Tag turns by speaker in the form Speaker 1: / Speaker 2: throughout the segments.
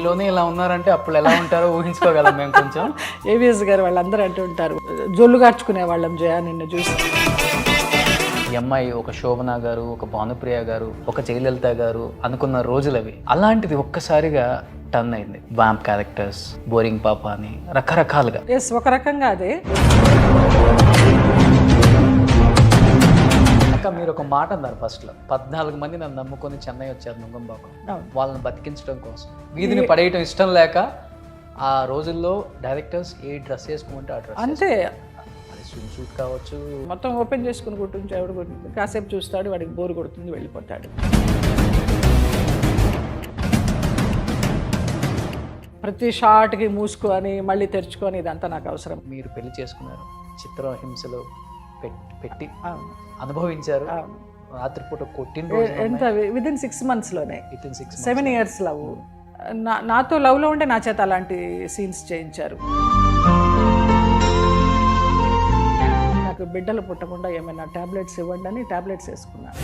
Speaker 1: మీలోనే ఇలా ఉన్నారంటే అప్పుడు ఎలా ఉంటారో ఊహించుకోగలం మేము కొంచెం.
Speaker 2: ఏవిఎస్ గారు వాళ్ళందరూ అంటూ ఉంటారు, జొల్లు గార్చుకునే వాళ్ళం జయ నిన్ను చూసి.
Speaker 1: ఈ అమ్మాయి ఒక శోభన గారు, ఒక భానుప్రియ గారు, ఒక జయలలిత గారు అనుకున్న రోజులు అవి. అలాంటిది ఒక్కసారిగా టర్న్ అయింది. వ్యాంప్ క్యారెక్టర్స్, బోరింగ్ పాప అని రకరకాలుగా.
Speaker 2: ఎస్, ఒక రకంగా అదే.
Speaker 1: అక్క మీరు ఒక మాట అన్నారు ఫస్ట్లో, 14 మంది నన్ను నమ్ముకొని చెన్నై వచ్చారు నుంగంబాకం, వాళ్ళని బతికించడం కోసం. వీధిని పడేయటం ఇష్టం లేక ఆ రోజుల్లో డైరెక్టర్స్ ఏ డ్రెస్ వేసుకుంటే ఆ డ్రెస్
Speaker 2: అంతే.
Speaker 1: అది స్విమ్ సూట్ కావచ్చు,
Speaker 2: మొత్తం ఓపెన్ చేసుకుని కూర్చుంటే ఎవడు కొడుతుంది, కాసేపు చూస్తాడు, వాడికి బోరు కొడుతుంది, వెళ్ళిపోతాడు. ప్రతి షాట్కి మూసుకొని మళ్ళీ తెరుచుకొని ఇదంతా నాకు అవసరం.
Speaker 1: మీరు పెళ్లి చేసుకున్నారు, చిత్రహింసలో పెట్టి అనుభవించారు, రాత్రిపూట కొట్టిన రోజు
Speaker 2: ఎంత విదిన్ 6 monthsలోనే,
Speaker 1: 6
Speaker 2: 7 years లవ్. నాతో లవ్లో ఉంటే నా చేత అలాంటి సీన్స్ చేయించారు. నాకు బిడ్డలు పుట్టకుండా ఏమైనా టాబ్లెట్స్ ఇవ్వండి అని టాబ్లెట్స్ వేసుకున్నాను.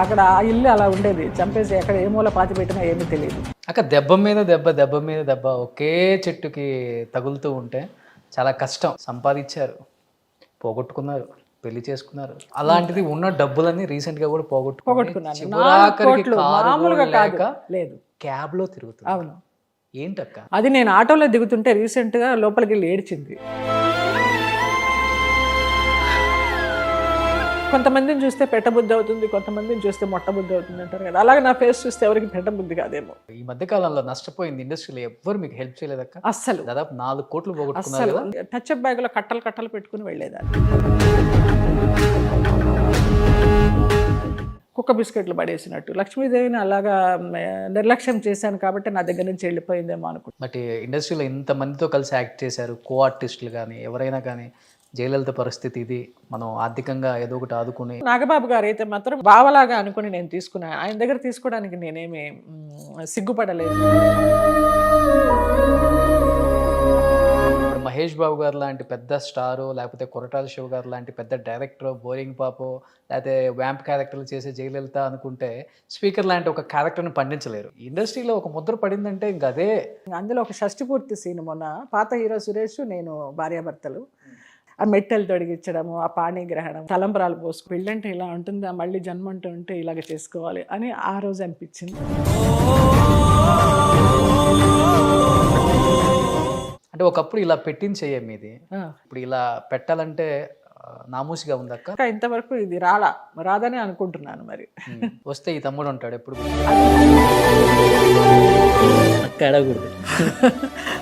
Speaker 2: అక్కడ ఆ ఇల్లు అలా ఉండేది, చంపేసి ఎక్కడ ఏ మూల పాతి పెట్టినా ఏమీ తెలియదు.
Speaker 1: అక్క దెబ్బ మీద దెబ్బ, దెబ్బ మీద దెబ్బ ఒకే చెట్టుకి తగులుతూ ఉంటే చాలా కష్టం. సంపాదించారు, పోగొట్టుకున్నారు, పెళ్లి చేసుకున్నారు. అలాంటిది ఉన్న డబ్బులన్నీ రీసెంట్ గా కూడా
Speaker 2: పోగొట్టుకున్నాను. లేదు,
Speaker 1: క్యాబ్ లో తిరుగుతుంది.
Speaker 2: అవును.
Speaker 1: ఏంటక్క
Speaker 2: అది? నేను ఆటోలో దిగుతుంటే రీసెంట్ గా లోపలికి వెళ్ళి ఏడ్చింది. కొంతమందిని చూస్తే పెట్టబుద్ధి అవుతుంది, కొంతమందిని చూస్తే మొట్టబుద్ధి అవుతుంది అంటారు కదా, అలాగే నా ఫేస్ చూస్తే ఎవరికి పెట్టబుద్ధి కాదేమో.
Speaker 1: ఈ మధ్య కాలంలో నష్టపోయింది ఇండస్ట్రీలో, ఎవ్వరు మీకు హెల్ప్ చేయలేదక్క?
Speaker 2: అస్సలు.
Speaker 1: దాదాపు 4 కోట్లు పోగొట్టుకున్నారు కదా.
Speaker 2: టచ్అప్ బ్యాగ్ లో కట్టలు కట్టలు పెట్టుకుని వెళ్ళేదాన్ని. కుక్క బిస్కెట్లు పడేసినట్టు లక్ష్మీదేవిని అలాగా నిర్లక్ష్యం చేశాను కాబట్టి నా దగ్గర నుంచి వెళ్ళిపోయిందేమో అనుకుంటా.
Speaker 1: బట్ ఇండస్ట్రీలో ఇంతమందితో కలిసి యాక్ట్ చేశారు, కో ఆర్టిస్టులు కానీ ఎవరైనా కానీ. జయలలిత పరిస్థితి ఇది, మనం ఆర్థికంగా ఏదో ఒకటి ఆదుకుని.
Speaker 2: నాగబాబు గారు అయితే మాత్రం బావలాగా అనుకుని నేను తీసుకున్నాను. ఆయన దగ్గర తీసుకోవడానికి నేనేమి సిగ్గుపడలేదు.
Speaker 1: మహేష్ బాబు గారు లాంటి పెద్ద స్టారు, లేకపోతే కొరటాల శివ గారు లాంటి పెద్ద డైరెక్టర్, బోరింగ్ పాపో, లేకపోతే వ్యాంప్ క్యారెక్టర్లు చేసే జయలలిత అనుకుంటే స్పీకర్ లాంటి ఒక క్యారెక్టర్ని పండించలేరు. ఇండస్ట్రీలో ఒక ముద్ర పడిందంటే ఇంక అదే.
Speaker 2: అందులో ఒక షష్టి పూర్తి సీన్, మొన్న పాత హీరో సురేష్ నేను భార్యాభర్తలు, ఆ మెట్టెలు తొడిగించడము, ఆ పాణిగ్రహణం, తలంబరాలు పోసుకు, పెళ్ళంటే ఇలా ఉంటుందా, మళ్ళీ జన్మ అంటూ ఉంటే ఇలాగ చేసుకోవాలి అని ఆ రోజు అనిపించింది.
Speaker 1: అంటే ఒకప్పుడు ఇలా పెట్టించేయ మీది, ఇప్పుడు ఇలా పెట్టాలంటే నామూసిగా ఉందక్క.
Speaker 2: ఇంతవరకు ఇది రాదని అనుకుంటున్నాను. మరి
Speaker 1: వస్తే ఈ తమ్ముడు ఉంటాడు ఎప్పుడు.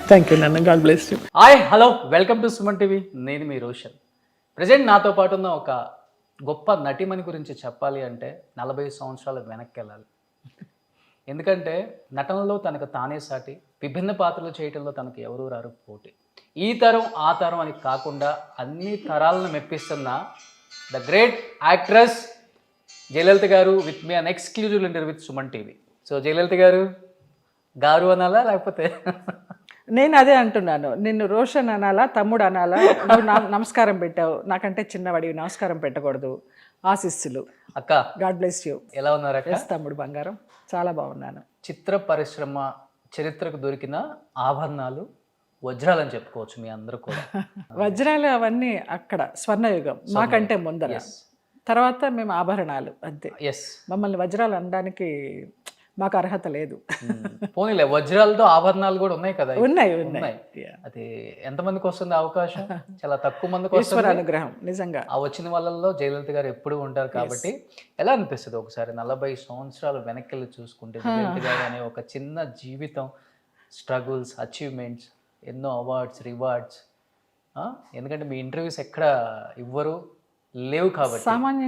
Speaker 2: థ్యాంక్ యూ నాన్న, God bless you.
Speaker 1: Hi, hello, welcome to Suman TV. నేను మీ రోషన్. ప్రజెంట్ నాతో పాటు ఉన్న ఒక గొప్ప నటిమణి గురించి చెప్పాలి అంటే 40 సంవత్సరాలు వెనక్కి వెళ్ళాలి. ఎందుకంటే నటనలో తనకు తానే సాటి, విభిన్న పాత్రలు చేయటంలో తనకు ఎవరూ రారు పోటీ. ఈ తరం ఆ తరం అని కాకుండా అన్ని తరాలను మెప్పిస్తున్న the great actress Jayalalitha garu with me an exclusive interview with Suman TV. So Jayalalitha garu అనాలా, లేకపోతే
Speaker 2: నేను అదే అంటున్నాను, నిన్ను రోషన్ అనాలా, తమ్ముడు అనాలా? నువ్వు నమస్కారం పెట్టావు, నాకంటే చిన్నవాడివి, నమస్కారం పెట్టకూడదు. ఆశీస్సులు
Speaker 1: అక్క.
Speaker 2: God bless you.
Speaker 1: ఎలా ఉన్నారు అక్క?
Speaker 2: తమ్ముడు బంగారం, చాలా బాగున్నాను.
Speaker 1: చిత్ర పరిశ్రమ చరిత్రకు దొరికిన ఆభరణాలు, వజ్రాలని చెప్పుకోవచ్చు మీ అందరూ కూడా.
Speaker 2: వజ్రాలు అవన్నీ అక్కడ స్వర్ణయుగం, మాకంటే ముందర. తర్వాత మేము ఆభరణాలు అంతే. మమ్మల్ని వజ్రాలు అనడానికి మాకు అర్హత లేదు.
Speaker 1: పోనీలే, వజ్రాలతో ఆభరణాలు కూడా ఉన్నాయి కదా.
Speaker 2: ఉన్నాయి.
Speaker 1: అది ఎంతమందికి వస్తుంది అవకాశం? చాలా తక్కువ మందికి వస్తుంది.
Speaker 2: అనుగ్రహం నిజంగా.
Speaker 1: ఆ వచ్చిన వాళ్ళల్లో జయలలిత గారు ఎప్పుడు ఉంటారు కాబట్టి. ఎలా అనిపిస్తుంది ఒకసారి 40 సంవత్సరాలు వెనక్కి చూసుకుంటే జయలలిత గారు అనే ఒక చిన్న జీవితం, స్ట్రగుల్స్, అచీవ్మెంట్స్, ఎన్నో అవార్డ్స్, రివార్డ్స్. ఎందుకంటే మీ ఇంటర్వ్యూస్ ఎక్కడ ఇవ్వరు, లేవు కాబట్టి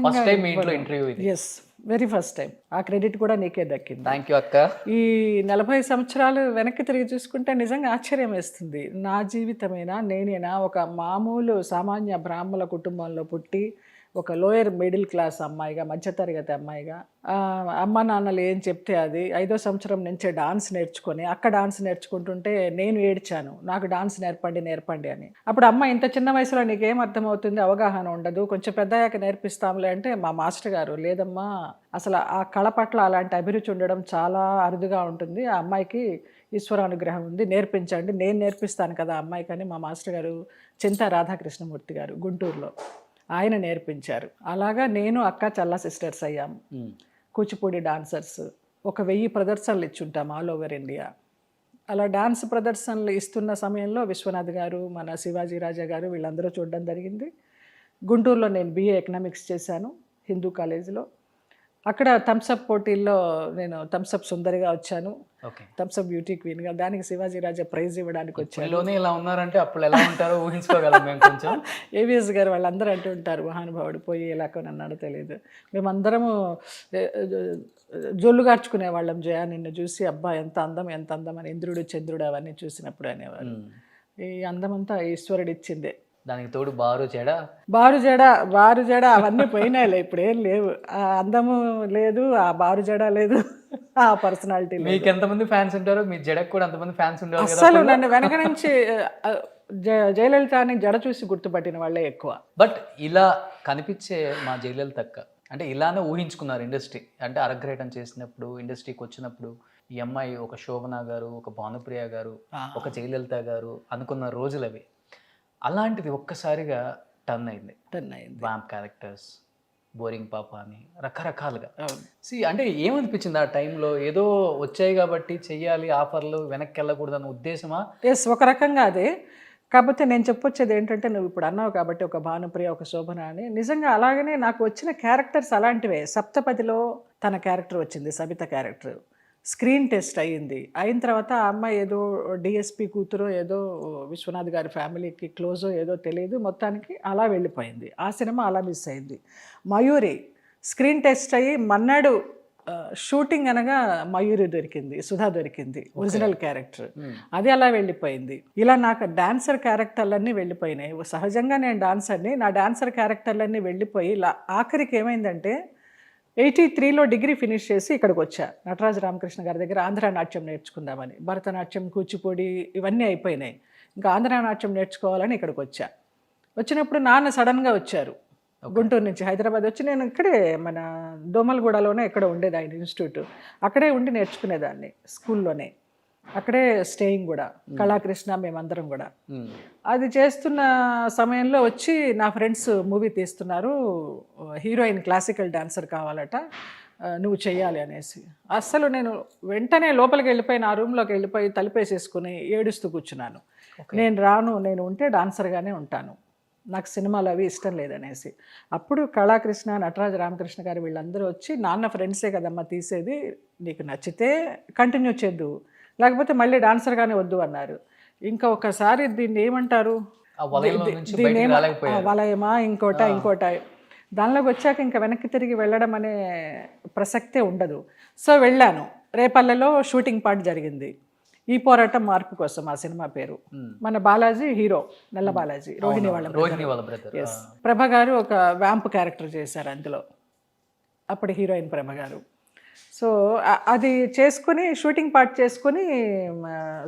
Speaker 1: ఫస్ట్ టైం మీ ఇంట్లో ఇంటర్వ్యూ ఇది.
Speaker 2: Yes, very first time. ఆ క్రెడిట్ కూడా నీకే దక్కింది.
Speaker 1: థ్యాంక్ యూ అక్క.
Speaker 2: ఈ 40 సంవత్సరాలు వెనక్కి తిరిగి చూసుకుంటే నిజంగా ఆశ్చర్యం వేస్తుంది. నా జీవితమేనా, నేనేనా ఒక మామూలు సామాన్య బ్రాహ్మణ కుటుంబంలో పుట్టి ఒక లోయర్ మిడిల్ క్లాస్ అమ్మాయిగా, మధ్యతరగతి అమ్మాయిగా అమ్మ నాన్నలు ఏం చెప్తే అది 5వ సంవత్సరం నుంచే డాన్స్ నేర్చుకొని డాన్స్ నేర్చుకుంటుంటే నేను ఏడ్చాను, నాకు డాన్స్ నేర్పండి అని. అప్పుడు అమ్మ ఇంత చిన్న వయసులో నీకేం అర్థమవుతుంది, అవగాహన ఉండదు, కొంచెం పెద్దయ్యాక నేర్పిస్తాంలే అంటే మా మాస్టర్ గారు లేదమ్మా, అసలు ఆ కళ పట్ల అలాంటి అభిరుచి ఉండడం చాలా అరుదుగా ఉంటుంది, ఆ అమ్మాయికి ఈశ్వరానుగ్రహం ఉంది, నేర్పించండి, నేను నేర్పిస్తాను కదా అమ్మాయికి అని మా మాస్టర్ గారు చింతా రాధాకృష్ణమూర్తి గారు గుంటూరులో ఆయన నేర్పించారు. అలాగా నేను అక్క చల్లా సిస్టర్స్ అయ్యాము, కూచిపూడి డాన్సర్స్. 1000 ప్రదర్శనలు ఇచ్చుంటాం ఆల్ ఓవర్ ఇండియా. అలా డాన్స్ ప్రదర్శనలు ఇస్తున్న సమయంలో విశ్వనాథ్ గారు, మన శివాజీ రాజా గారు వీళ్ళందరూ చూడడం జరిగింది. గుంటూరులో నేను BA ఎకనామిక్స్ చేశాను హిందూ కాలేజీలో. అక్కడ థమ్స్అప్ పోటీల్లో నేను థమ్స్అప్ సుందరిగా వచ్చాను, థమ్స్అప్ బ్యూటీ క్వీన్గా. దానికి శివాజీ రాజా ప్రైజ్ ఇవ్వడానికి వచ్చాను.
Speaker 1: ఇలా ఉన్నారంటే అప్పుడు ఎలా ఉంటారో ఊహించుకోగలం మేము కొంచెం.
Speaker 2: AVS గారు వాళ్ళందరూ అంటూ ఉంటారు, మహానుభావుడు పోయి ఎలాగో నన్నాడు తెలియదు, మేమందరము జొల్లు గార్చుకునే వాళ్ళం జయ నిన్ను చూసి, అబ్బా ఎంత అందం ఎంత అందం అని, ఇంద్రుడు చంద్రుడు అవన్నీ చూసినప్పుడు అనేవారు. ఈ అందమంతా ఈశ్వరుడు ఇచ్చిందే.
Speaker 1: దానికి తోడు బారు జడ
Speaker 2: అవన్నీ పోయినాయిలే, ఇప్పుడు ఏం లేవు. ఆ అందము లేదు, ఆ బారు జడ లేదు, ఆ పర్సనాలిటీ లేదు.
Speaker 1: మీకు ఎంతమంది ఫ్యాన్స్ ఉంటారో మీ జడకు కూడా అంతమంది ఫ్యాన్స్ ఉంటారు.
Speaker 2: అసలు నన్ను వెనక నుంచి జయలలిత అని జడ చూసి గుర్తుపట్టిన వాళ్ళే ఎక్కువ.
Speaker 1: బట్ ఇలా కనిపించే మా జయలలిత అక్క అంటే ఇలానే ఊహించుకున్నారు ఇండస్ట్రీ. అంటే అరగ్రేటం చేసినప్పుడు, ఇండస్ట్రీకి వచ్చినప్పుడు ఈ అమ్మాయి ఒక శోభన గారు, ఒక భానుప్రియ గారు, ఒక జయలలిత గారు అనుకున్న రోజులు అవి. అలాంటిది ఒక్కసారిగా టర్న్ అయింది. వ్యాంప్ క్యారెక్టర్స్, బోరింగ్ పాప అని రకరకాలుగా. అంటే ఏమనిపించింది ఆ టైంలో? ఏదో వచ్చాయి కాబట్టి చెయ్యాలి, ఆఫర్లు, వెనక్కి వెళ్ళకూడదు అన్న ఉద్దేశమా?
Speaker 2: ఎస్, ఒక రకంగా అదే. కాకపోతే నేను చెప్పొచ్చేది ఏంటంటే, నువ్వు ఇప్పుడు అన్నావు కాబట్టి ఒక భానుప్రియ, ఒక శోభన అని, నిజంగా అలాగనే నాకు వచ్చిన క్యారెక్టర్స్ అలాంటివే. సప్తపదిలో తన క్యారెక్టర్ వచ్చింది, సబిత క్యారెక్టర్. స్క్రీన్ టెస్ట్ అయ్యింది. అయిన తర్వాత ఆ అమ్మాయి ఏదో DSP కూతురో ఏదో విశ్వనాథ్ గారి ఫ్యామిలీకి క్లోజో ఏదో తెలియదు, మొత్తానికి అలా వెళ్ళిపోయింది. ఆ సినిమా అలా మిస్ అయింది. మయూరి స్క్రీన్ టెస్ట్ అయ్యి మన్నాడు షూటింగ్ అనగా మయూరి దొరికింది, సుధా దొరికింది, ఒరిజినల్ క్యారెక్టర్. అది అలా వెళ్ళిపోయింది. ఇలా నాకు డాన్సర్ క్యారెక్టర్లన్నీ వెళ్ళిపోయినాయి. సహజంగా నేను డాన్సర్ని, నా డాన్సర్ క్యారెక్టర్లన్నీ వెళ్ళిపోయి ఆఖరికి ఏమైందంటే 83లో డిగ్రీ ఫినిష్ చేసి ఇక్కడికి వచ్చా, నటరాజ రామకృష్ణ గారి దగ్గర ఆంధ్ర నాట్యం నేర్చుకుందామని. భరతనాట్యం, కూచిపూడి ఇవన్నీ అయిపోయినాయి, ఇంకా ఆంధ్ర నాట్యం నేర్చుకోవాలని ఇక్కడికి వచ్చా. వచ్చినప్పుడు నాన్న సడన్గా వచ్చారు గుంటూరు నుంచి హైదరాబాద్ వచ్చి. నేను ఇక్కడే మన దోమలగూడలోనే ఇక్కడ ఉండేది ఆయన ఇన్స్టిట్యూట్, అక్కడే ఉండి నేర్చుకునేదాన్ని స్కూల్లోనే, అక్కడే స్టేయింగ్ కూడా, కళాకృష్ణ మేమందరం కూడా. అది చేస్తున్న సమయంలో వచ్చి నా ఫ్రెండ్స్ మూవీ తీస్తున్నారు, హీరోయిన్ క్లాసికల్ డాన్సర్ కావాలట, నువ్వు చెయ్యాలి అనేసి. అస్సలు నేను వెంటనే లోపలికి వెళ్ళిపోయి నా రూమ్లోకి వెళ్ళిపోయి తలుపేసేసుకుని ఏడుస్తూ కూర్చున్నాను. నేను రాను, నేను ఉంటే డాన్సర్గానే ఉంటాను, నాకు సినిమాలు అవి ఇష్టం లేదనేసి. అప్పుడు కళాకృష్ణ, నటరాజ రామకృష్ణ గారు వీళ్ళందరూ వచ్చి, నాన్న ఫ్రెండ్సే కదమ్మా తీసేది, నీకు నచ్చితే కంటిన్యూ చేద్దు, లేకపోతే మళ్ళీ డాన్సర్గానే వద్దు అన్నారు. ఇంకా ఒకసారి దీన్ని ఏమంటారు, వలయమా ఇంకోట దానిలోకి వచ్చాక ఇంకా వెనక్కి తిరిగి వెళ్ళడం అనే ప్రసక్తే ఉండదు. సో వెళ్ళాను. రేపల్లెలో షూటింగ్ పార్ట్ జరిగింది, ఈ పోరాటం మార్పు కోసం ఆ సినిమా పేరు. మన బాలాజీ హీరో, నల్ల బాలాజీ, రోహిణి వాళ్ళ బ్రదర్. ఎస్, ప్రభ గారు ఒక వ్యాంప్ క్యారెక్టర్ చేశారు అందులో, అప్పుడు హీరోయిన్ ప్రభ గారు. సో అది చేసుకుని షూటింగ్ పార్ట్ చేసుకుని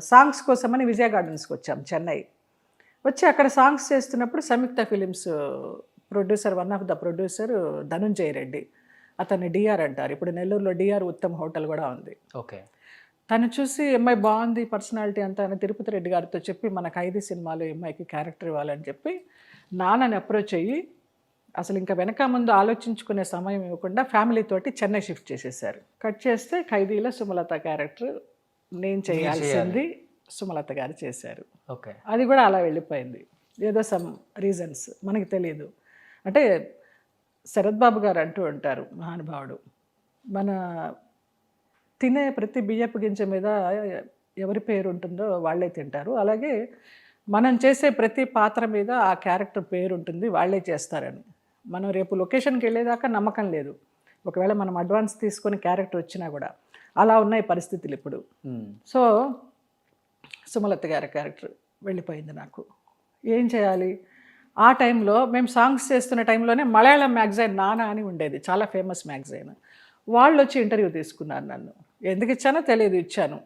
Speaker 2: సాంగ్స్ కోసమని విజయ గార్డెన్స్కి వచ్చాం చెన్నై. వచ్చి అక్కడ సాంగ్స్ చేస్తున్నప్పుడు Samyuktha films producer, one of the producer Dhanunjaya Reddy, అతన్ని DR అంటారు, ఇప్పుడు నెల్లూరులో DR ఉత్తమ్ హోటల్ కూడా ఉంది.
Speaker 1: ఓకే.
Speaker 2: తను చూసి అమ్మాయి బాగుంది పర్సనాలిటీ అంతా అని తిరుపతి రెడ్డి గారితో చెప్పి మన ఖైదీ సినిమాలో అమ్మాయికి క్యారెక్టర్ ఇవ్వాలని చెప్పి నాన్నని అప్రోచ్ అయ్యి, అసలు ఇంకా వెనక ముందు ఆలోచించుకునే సమయం ఇవ్వకుండా ఫ్యామిలీ తోటి చెన్నై షిఫ్ట్ చేసేసారు. కట్ చేస్తే ఖైదీలో సుమలత క్యారెక్టర్ నేను చేయాల్సింది సుమలత గారు చేశారు.
Speaker 1: ఓకే. అది
Speaker 2: కూడా అలా వెళ్ళిపోయింది, ఏదో సమ్ రీజన్స్ మనకి తెలియదు. అంటే శరత్ బాబు గారు అంటూ ఉంటారు, మహానుభావుడు, మన తినే ప్రతి బియ్యపు గింజ మీద ఎవరి పేరు ఉంటుందో వాళ్ళే తింటారు, అలాగే మనం చేసే ప్రతి పాత్ర మీద ఆ క్యారెక్టర్ పేరు ఉంటుంది, వాళ్ళే చేస్తారని. మనం రేపు లొకేషన్కి వెళ్ళేదాకా నమ్మకం లేదు, ఒకవేళ మనం అడ్వాన్స్ తీసుకొని క్యారెక్టర్ వచ్చినా కూడా. అలా ఉన్నాయి పరిస్థితులు ఇప్పుడు. సో సుమలత గారి క్యారెక్టర్ వెళ్ళిపోయింది నాకు. ఏం చేయాలి? ఆ టైంలో మేము సాంగ్స్ చేస్తున్న టైంలోనే మలయాళం మ్యాగజైన్ నానా అని ఉండేది, చాలా ఫేమస్ మ్యాగజైన్. వాళ్ళు వచ్చి ఇంటర్వ్యూ తీసుకున్నారు నన్ను. ఎందుకు ఇచ్చానో తెలియదు, ఇచ్చాను.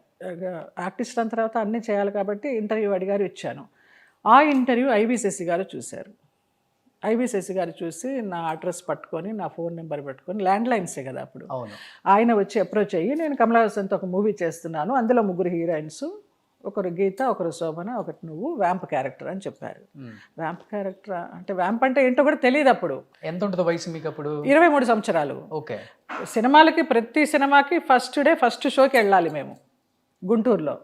Speaker 2: ఆర్టిస్ట్ అయిన తర్వాత అన్నీ చేయాలి కాబట్టి ఇంటర్వ్యూ అడిగారు, ఇచ్చాను. ఆ ఇంటర్వ్యూ ఐవి శశి గారు చూశారు. ఐవి శశి గారు చూసి నా అడ్రస్ పట్టుకొని, నా ఫోన్ నెంబర్ పెట్టుకొని, ల్యాండ్ లైన్సే కదా అప్పుడు,
Speaker 1: అవును.
Speaker 2: ఆయన వచ్చి అప్రోచ్ అయ్యి, నేను కమల్ హాసన్తో ఒక మూవీ చేస్తున్నాను, అందులో 3 హీరోయిన్స్, ఒకరు గీత, ఒకరు శోభన, ఒకటి నువ్వు, వ్యాంప్ క్యారెక్టర్ అని చెప్పారు. వ్యాంప్ క్యారెక్టర్ అంటే, వ్యాంప్ అంటే ఏంటో కూడా తెలియదు అప్పుడు.
Speaker 1: ఎంత ఉంటుంది వయసు మీకు అప్పుడు?
Speaker 2: 23 సంవత్సరాలు.
Speaker 1: ఓకే.
Speaker 2: సినిమాలకి, ప్రతి సినిమాకి ఫస్ట్ షోకి వెళ్ళాలి మేము గుంటూరులో.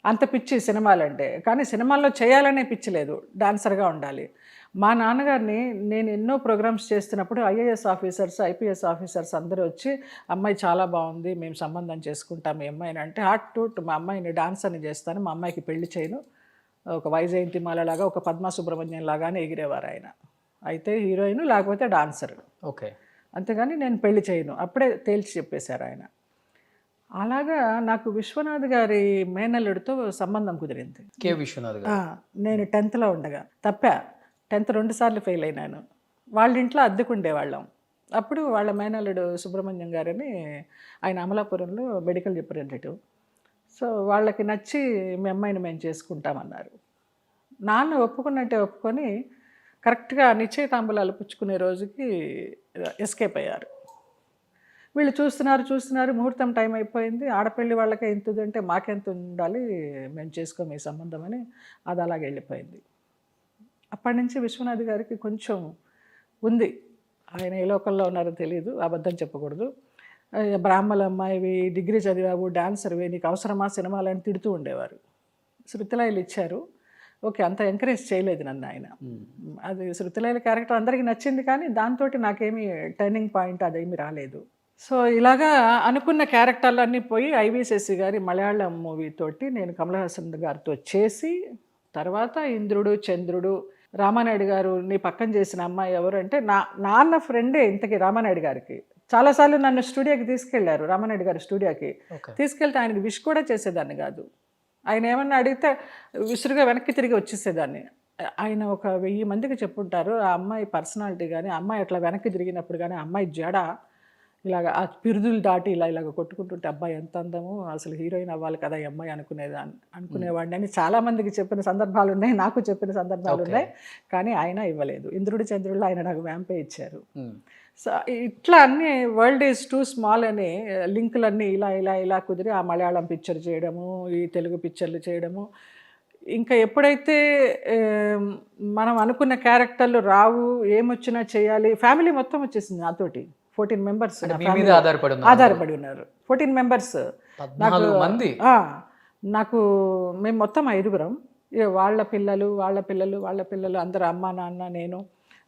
Speaker 2: అంత పిచ్చి సినిమాలంటే. కానీ సినిమాల్లో చేయాలనే పిచ్చి లేదు, డాన్సర్గా ఉండాలి. మా నాన్నగారిని నేను ఎన్నో ప్రోగ్రామ్స్ చేస్తున్నప్పుడు ఐఏఎస్ ఆఫీసర్స్, ఐపీఎస్ ఆఫీసర్స్ అందరూ వచ్చి, అమ్మాయి చాలా బాగుంది, మేము సంబంధం చేసుకుంటాం మీ అమ్మాయిని అంటే, మా అమ్మాయిని డాన్సర్ని చేస్తాను, మా అమ్మాయికి పెళ్లి చేయను, ఒక వైజయంతిమాల లాగా, ఒక పద్మా సుబ్రహ్మణ్యం లాగానే ఎగిరేవారు ఆయన. అయితే హీరోయిన్, లేకపోతే డాన్సర్.
Speaker 1: ఓకే.
Speaker 2: అంతేగాని నేను పెళ్లి చేయను, అప్పుడే తేల్చి చెప్పేశారు ఆయన. అలాగా నాకు విశ్వనాథ్ గారి మేనల్లుడితో సంబంధం కుదిరింది.
Speaker 1: కె విశ్వనాథ్ గారు.
Speaker 2: నేను 10th ఉండగా తప్పా. 10th 2 సార్లు ఫెయిల్ అయినాను. వాళ్ళ ఇంట్లో అద్దెకుండేవాళ్ళం. అప్పుడు వాళ్ళ మేనల్లుడు సుబ్రహ్మణ్యం గారని, ఆయన అమలాపురంలో మెడికల్ రిప్రజెంటేటివ్. సో వాళ్ళకి నచ్చి మీ అమ్మాయిని మేము చేసుకుంటామన్నారు. నాన్న ఒప్పుకున్నట్టే ఒప్పుకొని కరెక్ట్గా నిశ్చయితాంబూలాలు పుచ్చుకునే రోజుకి ఎస్కేప్ అయ్యారు. వీళ్ళు చూస్తున్నారు, ముహూర్తం టైం అయిపోయింది, ఆడపిల్లి వాళ్ళకే ఎంత ఉందంటే మాకెంత ఉండాలి, మేము చేసుకోము ఈ సంబంధం అని, అది అలాగే వెళ్ళిపోయింది. అప్పటి నుంచి విశ్వనాథ్ గారికి కొంచెం ఉంది, ఆయన ఏ లోకల్లో ఉన్నారో తెలియదు, అబద్ధం చెప్పకూడదు. బ్రాహ్మణ అమ్మాయివి, డిగ్రీ చదివావు, డాన్సర్వి, నీకు అవసరమా సినిమాలని తిడుతూ ఉండేవారు. శృతిలయలు ఇచ్చారు, ఓకే, అంత ఎంకరేజ్ చేయలేదు నన్ను ఆయన. అది శృతిలయల క్యారెక్టర్ అందరికీ నచ్చింది, కానీ దాంతో నాకేమీ టర్నింగ్ పాయింట్ అదేమీ రాలేదు. సో ఇలాగా అనుకున్న క్యారెక్టర్లన్నీ పోయి ఐవి శశి గారి మలయాళం మూవీ తోటి నేను కమల్ హాసన్ గారితో చేసి, తర్వాత ఇంద్రుడు, చంద్రుడు, రామానాయుడు గారు నీ పక్కన చేసిన అమ్మాయి ఎవరు అంటే, నాన్న ఫ్రెండే ఇంతకీ రామానాయుడు గారికి. చాలాసార్లు నన్ను స్టూడియోకి తీసుకెళ్లారు, రామానాయుడు గారి స్టూడియోకి తీసుకెళ్తే ఆయనకి విష్ కూడా చేసేదాన్ని కాదు. ఆయన ఏమన్నా అడిగితే విసురుగా వెనక్కి తిరిగి వచ్చేసేదాన్ని. ఆయన ఒక 1000 మందికి చెప్పుంటారు ఆ అమ్మాయి పర్సనాలిటీ కానీ, అమ్మాయి అట్లా వెనక్కి తిరిగినప్పుడు కానీ, అమ్మాయి జడ ఇలాగ ఆ పిరుదులు దాటి ఇలాగ కొట్టుకుంటుంటే, అబ్బాయి ఎంత అందము, అసలు హీరోయిన్ అవ్వాలి కదా ఈ అమ్మాయి అనుకునేవాడిని అని చాలామందికి చెప్పిన సందర్భాలు ఉన్నాయి, నాకు చెప్పిన సందర్భాలు ఉన్నాయి. కానీ ఆయన ఇవ్వలేదు. ఇంద్రుడు చంద్రుడు ఆయన నాకు వ్యాంపే ఇచ్చారు. సో ఇట్లా అన్నీ వరల్డ్ ఈజ్ టూ స్మాల్ అని లింకులన్నీ ఇలా కుదిరి ఆ మలయాళం పిక్చర్ చేయడము, ఈ తెలుగు పిక్చర్లు చేయడము. ఇంకా ఎప్పుడైతే మనం అనుకున్న క్యారెక్టర్లు రావు, ఏమొచ్చినా చేయాలి, ఫ్యామిలీ మొత్తం వచ్చేసింది నాతోటి. 14 మెంబర్స్ ఆధారపడి ఉన్నారు. 14 మెంబర్స్ నాకు మేము మొత్తం 5గురం. వాళ్ళ పిల్లలు అందరూ, అమ్మ నాన్న నేను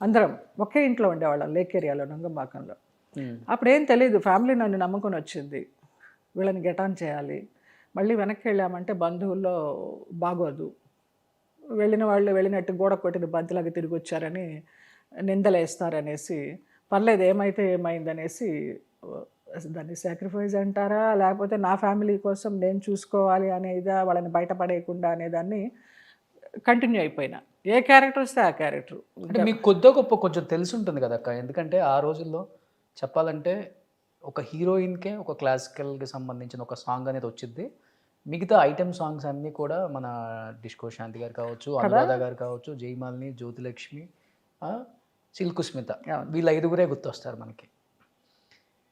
Speaker 2: అందరం ఒకే ఇంట్లో ఉండేవాళ్ళం, లేక్ ఏరియాలో, నంగంబాకంలో. అప్పుడేం తెలియదు, ఫ్యామిలీ నన్ను నమ్ముకొని వచ్చింది, వీళ్ళని గెటాన్ చేయాలి. మళ్ళీ వెనక్కి వెళ్ళామంటే బంధువుల్లో బాగోదు, వెళ్ళిన వాళ్ళు వెళ్ళినట్టు గోడ కొట్టిన బంతిలాగా తిరిగి వచ్చారని నిందలేస్తారనేసి, పర్లేదు ఏమైతే ఏమైందనేసి దాన్ని సాక్రిఫైస్ అంటారా, లేకపోతే నా ఫ్యామిలీ కోసం నేను చూసుకోవాలి అనేదా, వాళ్ళని బయటపడేయకుండా అనేదాన్ని కంటిన్యూ అయిపోయినా. ఏ క్యారెక్టర్ వస్తే ఆ క్యారెక్టర్.
Speaker 1: అంటే మీకు కొద్దిగా గొప్ప కొంచెం తెలిసి ఉంటుంది కదా అక్క, ఎందుకంటే ఆ రోజుల్లో చెప్పాలంటే ఒక హీరోయిన్కే ఒక క్లాసికల్కి సంబంధించిన ఒక సాంగ్ అనేది వచ్చింది, మిగతా ఐటెం సాంగ్స్ అన్నీ కూడా మన డిస్కో శాంతి గారు కావచ్చు, అనురాధ గారు కావచ్చు, జయమాలిని, జ్యోతిలక్ష్మి, చిల్కు స్మిత, వీళ్ళ 5గురే గుర్తొస్తారు మనకి.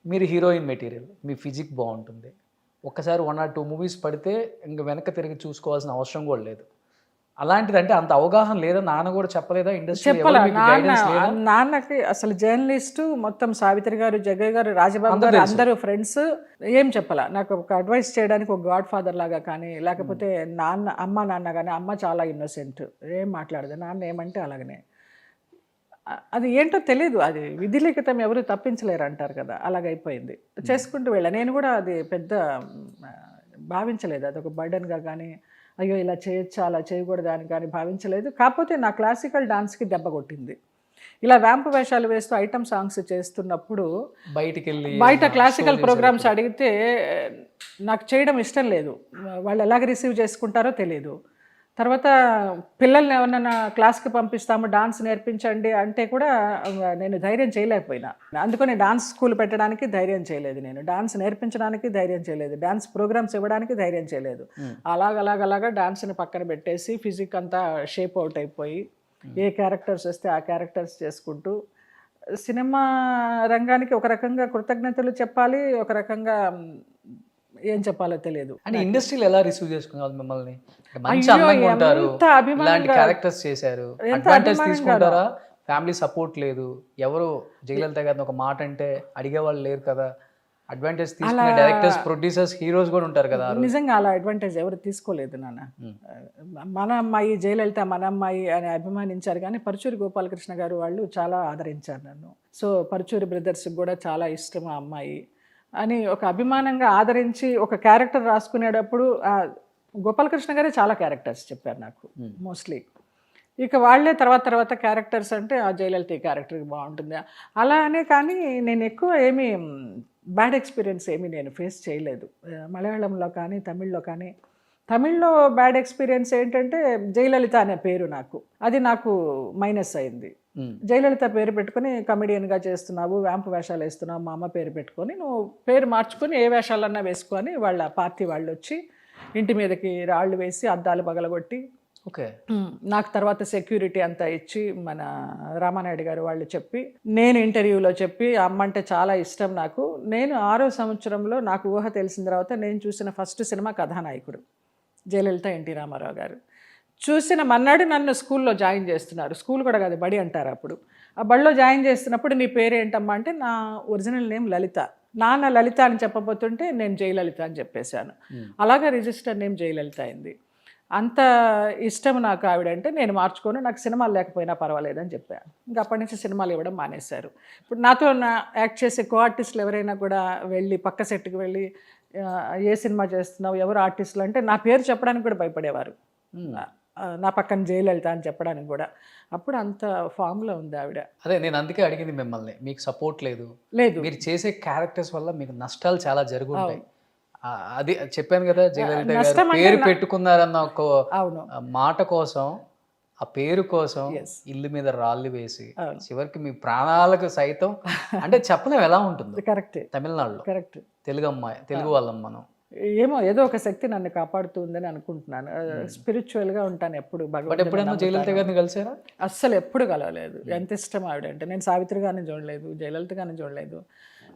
Speaker 1: మీరు హీరోయిన్ మెటీరియల్, మీ ఫిజిక్ బాగుంటుంది, ఒక్కసారి 1 or 2 మూవీస్ పడితే ఇంక వెనక్కి తిరిగి చూసుకోవాల్సిన అవసరం కూడా లేదు. అలాంటిది అంటే అంత అవగాహన లేదా, నాన్న కూడా చెప్పలేదా ఇండస్ట్రీ?
Speaker 2: నాన్నకి అసలు జర్నలిస్టు మొత్తం సావిత్రి గారు, జగ్గయ్య గారు, రాజబాబు గారు అందరూ ఫ్రెండ్స్, ఏం చెప్పాల. నాకు ఒక అడ్వైస్ చేయడానికి ఒక గాడ్ ఫాదర్ లాగా కానీ, లేకపోతే నాన్న కానీ, అమ్మ చాలా ఇన్నోసెంట్, ఏం మాట్లాడదు, నాన్న ఏమంటే అలాగనే. అది ఏంటో తెలీదు, అది విధిలిఖితం, ఎవరు తప్పించలేరు అంటారు కదా, అలాగైపోయింది. చేసుకుంటూ వెళ్ళా. నేను కూడా అది పెద్ద భావించలేదు, అదొక బర్డన్గా కానీ, అయ్యో ఇలా చేయొచ్చా అలా చేయకూడదు అని కానీ భావించలేదు. కాకపోతే నా క్లాసికల్ డాన్స్కి దెబ్బ కొట్టింది. ఇలా వ్యాంపు వేషాలు వేస్తూ ఐటమ్ సాంగ్స్ చేస్తున్నప్పుడు బయట క్లాసికల్ ప్రోగ్రామ్స్ అడిగితే నాకు చేయడం ఇష్టం లేదు, వాళ్ళు ఎలాగ రిసీవ్ చేసుకుంటారో తెలియదు. తర్వాత పిల్లల్ని ఎవరన్నా క్లాస్కి పంపిస్తాము డాన్స్ నేర్పించండి అంటే కూడా నేను ధైర్యం చేయలేకపోయినా. అందుకని డాన్స్ స్కూల్ పెట్టడానికి ధైర్యం చేయలేదు, నేను డాన్స్ నేర్పించడానికి ధైర్యం చేయలేదు, డాన్స్ ప్రోగ్రామ్స్ ఇవ్వడానికి ధైర్యం చేయలేదు. అలాగలాగలాగా డాన్స్ని పక్కన పెట్టేసి ఫిజిక్ అంతా షేప్ అవుట్ అయిపోయి ఏ క్యారెక్టర్స్ వస్తే ఆ క్యారెక్టర్స్ చేసుకుంటూ సినిమా రంగానికి ఒక రకంగా కృతజ్ఞతలు చెప్పాలి, ఒక రకంగా ఏం చెప్పాలో తెలియదు.
Speaker 1: అంటే ఇండస్ట్రీలో ఎలా రిసీవ్ చేసుకున్నారు మిమ్మల్ని? మంచి
Speaker 2: అయ్యో,
Speaker 1: అందంగా ఉంటారు,
Speaker 2: ఎంత అభిమానంగా-
Speaker 1: ఇలాంటి క్యారెక్టర్స్ చేశారు,
Speaker 2: ఎంత
Speaker 1: అడ్వాంటేజ్
Speaker 2: అభిమానంగా
Speaker 1: తీసుకుంటారా? ఫ్యామిలీ సపోర్ట్ లేదు, ఎవరు జయలలిత గారిని ఒక మాట అంటే అడిగేవాళ్ళు లేరు కదా, అడ్వాంటేజ్ తీసుకునే డైరెక్టర్స్, ప్రొడ్యూసర్స్, హీరోస్ కూడా ఉంటారు కదా.
Speaker 2: నిజంగా అలా అడ్వాంటేజ్ ఎవరు తీసుకోలేదు నాన్న. మన అమ్మాయి జయలలిత మన అమ్మాయి అని అభిమానించారు, కానీ పరుచూరి గోపాలకృష్ణ గారు వాళ్ళు చాలా ఆదరించారు నన్ను. సో పరుచూరి బ్రదర్స్కి కూడా చాలా ఇష్టం ఆ అమ్మాయి అని ఒక అభిమానంగా ఆదరించి ఒక క్యారెక్టర్ రాసుకునేటప్పుడు గోపాలకృష్ణ గారే చాలా క్యారెక్టర్స్ చెప్పారు నాకు మోస్ట్లీ. ఇక వాళ్ళే తర్వాత క్యారెక్టర్స్ అంటే ఆ జయలలిత క్యారెక్టర్కి బాగుంటుంది అలా అనే, కానీ నేను ఎక్కువ ఏమీ బ్యాడ్ ఎక్స్పీరియన్స్ ఏమీ నేను ఫేస్ చేయలేదు మలయాళంలో కానీ తమిళ్లో కానీ. తమిళ్లో బ్యాడ్ ఎక్స్పీరియన్స్ ఏంటంటే జయలలిత అనే పేరు అది నాకు మైనస్ అయింది. జయలలిత పేరు పెట్టుకుని కమెడియన్గా చేస్తున్నావు, వ్యాంపు వేషాలు వేస్తున్నావు, మా అమ్మ పేరు పెట్టుకొని నువ్వు పేరు మార్చుకొని ఏ వేషాలన్నా వేసుకొని వాళ్ళ పార్టీ వాళ్ళు వచ్చి ఇంటి మీదకి రాళ్ళు వేసి అద్దాలు పగలగొట్టి
Speaker 1: ఓకే
Speaker 2: నాకు తర్వాత సెక్యూరిటీ అంతా ఇచ్చి మన రామానాయుడు గారు వాళ్ళు చెప్పి, నేను ఇంటర్వ్యూలో చెప్పి అమ్మ అంటే చాలా ఇష్టం నాకు. నేను 6వ సంవత్సరంలో నాకు ఊహ తెలిసిన తర్వాత నేను చూసిన ఫస్ట్ సినిమా కథానాయకుడు జయలలిత ఎన్టీ రామారావు గారు. చూసిన మన్నాడు నన్ను స్కూల్లో జాయిన్ చేస్తున్నారు, స్కూల్ కూడా కాదు బడి అంటారు అప్పుడు. ఆ బడిలో జాయిన్ చేస్తున్నప్పుడు నీ పేరేంటమ్మా అంటే నా ఒరిజినల్ నేమ్ లలిత, నాన్న లలిత అని చెప్పబోతుంటే నేను జయలలిత అని చెప్పేశాను. అలాగా రిజిస్టర్ నేమ్ జయలలిత అయింది. అంత ఇష్టం నాకు ఆవిడంటే నేను మార్చుకొని నాకు సినిమాలు లేకపోయినా పర్వాలేదని చెప్పాను. ఇంకా అప్పటి నుంచి సినిమాలు ఇవ్వడం మానేశారు. ఇప్పుడు నాతో యాక్ట్ చేసే కో ఆర్టిస్టులు ఎవరైనా కూడా వెళ్ళి పక్క సెట్కి వెళ్ళి ఏ సినిమా చేస్తున్నావు, ఎవరు ఆర్టిస్టులు అంటే నా పేరు చెప్పడానికి కూడా భయపడేవారు, నా పక్కన జయలలిత అని చెప్పడానికి కూడా. అప్పుడు అంత ఫామ్లో ఉంది ఆవిడ.
Speaker 1: అదే నేను అందుకే అడిగింది మిమ్మల్ని, మీకు సపోర్ట్ లేదు,
Speaker 2: లేదు
Speaker 1: మీరు చేసే క్యారెక్టర్స్ వల్ల మీకు నష్టాలు చాలా జరుగుతాయి. అది చెప్పాను కదా, జయలలిత గారు పేరు పెట్టుకున్నారన్న ఒక
Speaker 2: అవును
Speaker 1: మాట కోసం, ఆ పేరు కోసం ఇల్లు మీద రాళ్ళు వేసి చివరికి మీ ప్రాణాలకు సైతం అంటే చెప్పలేం ఎలా ఉంటుంది.
Speaker 2: కరెక్ట్,
Speaker 1: తమిళనాడులో
Speaker 2: కరెక్ట్,
Speaker 1: తెలుగు అమ్మాయి, తెలుగు వాళ్ళం మనం.
Speaker 2: ఏమో ఏదో ఒక శక్తి నన్ను కాపాడుతుందని అనుకుంటున్నాను. స్పిరిచువల్గా ఉంటాను ఎప్పుడు.
Speaker 1: బట్ ఎప్పుడైనా జయలలిత గారిని కలిసారా?
Speaker 2: అస్సలు ఎప్పుడు కలవలేదు. ఎంత ఇష్టం ఆవిడంటే. నేను సావిత్రి గారిని చూడలేదు, జయలలిత గారిని చూడలేదు.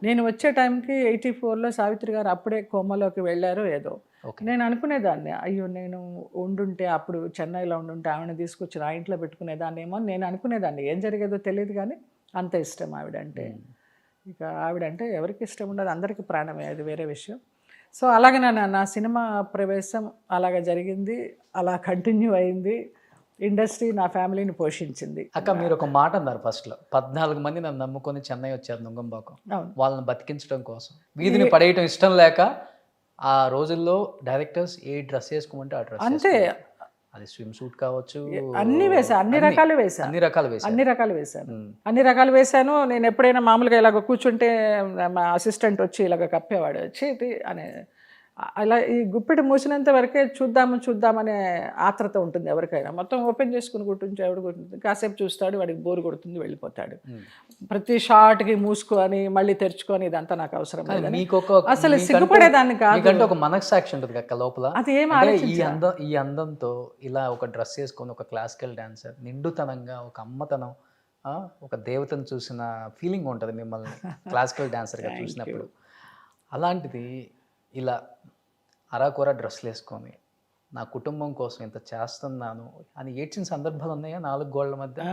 Speaker 2: నేను వచ్చే టైంకి 84లో సావిత్రి గారు అప్పుడే కోమలోకి వెళ్ళారో ఏదో. నేను అనుకునేదాన్ని, అయ్యో నేను ఉండుంటే అప్పుడు చెన్నైలో ఉండుంటే ఆవిడని తీసుకొచ్చి నా ఇంట్లో పెట్టుకునేదాన్ని ఏమో నేను అనుకునేదాన్ని. ఏం జరిగేదో తెలియదు కానీ అంత ఇష్టం ఆవిడంటే. ఇక ఆవిడంటే ఎవరికి ఇష్టం ఉండదు, అందరికీ ప్రాణమే, అది వేరే విషయం. సో అలాగే నా సినిమా ప్రవేశం అలాగ జరిగింది, అలా కంటిన్యూ అయింది. ఇండస్ట్రీ నా ఫ్యామిలీని పోషించింది.
Speaker 1: అక్క మీరు ఒక మాట అన్నారు ఫస్ట్లో, 14 మంది నన్ను నమ్ముకొని చెన్నై వచ్చారు నుంగంబాకం, వాళ్ళని బతికించడం కోసం, వీధిని పడేయటం ఇష్టం లేక ఆ రోజుల్లో డైరెక్టర్స్ ఏ డ్రెస్ వేసుకోమంటే ఆ డ్రెస్
Speaker 2: అంతే.
Speaker 1: అది స్విమ్ సూట్ కావచ్చు,
Speaker 2: అన్ని వేసా, అన్ని రకాలు వేసాను, అన్ని రకాలు వేసాను. నేను ఎప్పుడైనా మామూలుగా ఇలాగ కూర్చుంటే మా అసిస్టెంట్ వచ్చి ఇలాగ కప్పేవాడు, వచ్చి అనే అలా ఈ గుప్పెడు మూసినంత వరకే చూద్దామనే ఆత్రత ఉంటుంది ఎవరికైనా. మొత్తం ఓపెన్ చేసుకుని కూర్చుంటే ఎవడు కూర్చుంటుంది, కాసేపు చూస్తాడు, వాడికి బోరు కొడుతుంది, వెళ్ళిపోతాడు. ప్రతి షార్ట్కి మూసుకొని మళ్ళీ తెరుచుకొని ఇదంతా నాకు అవసరం లేదు. అసలు సిగ్గుపడేదాన్ని కాదు,
Speaker 1: ఒక మనస్సాక్షి ఉంటుంది అక్క లోపల.
Speaker 2: అది ఏం
Speaker 1: ఈ అందంతో ఇలా ఒక డ్రెస్ వేసుకొని ఒక క్లాసికల్ డాన్సర్ నిండుతనంగా ఒక అమ్మతనం, ఒక దేవతను చూసిన ఫీలింగ్ ఉంటుంది మిమ్మల్ని క్లాసికల్ డాన్సర్గా చూసినప్పుడు. అలాంటిది ఇలా అరాకొర డ్రెస్లు వేసుకొని నా కుటుంబం కోసం ఇంత చేస్తున్నాను అని ఏడ్చిన సందర్భాలు ఉన్నాయా? 4 గోళ్ల మధ్య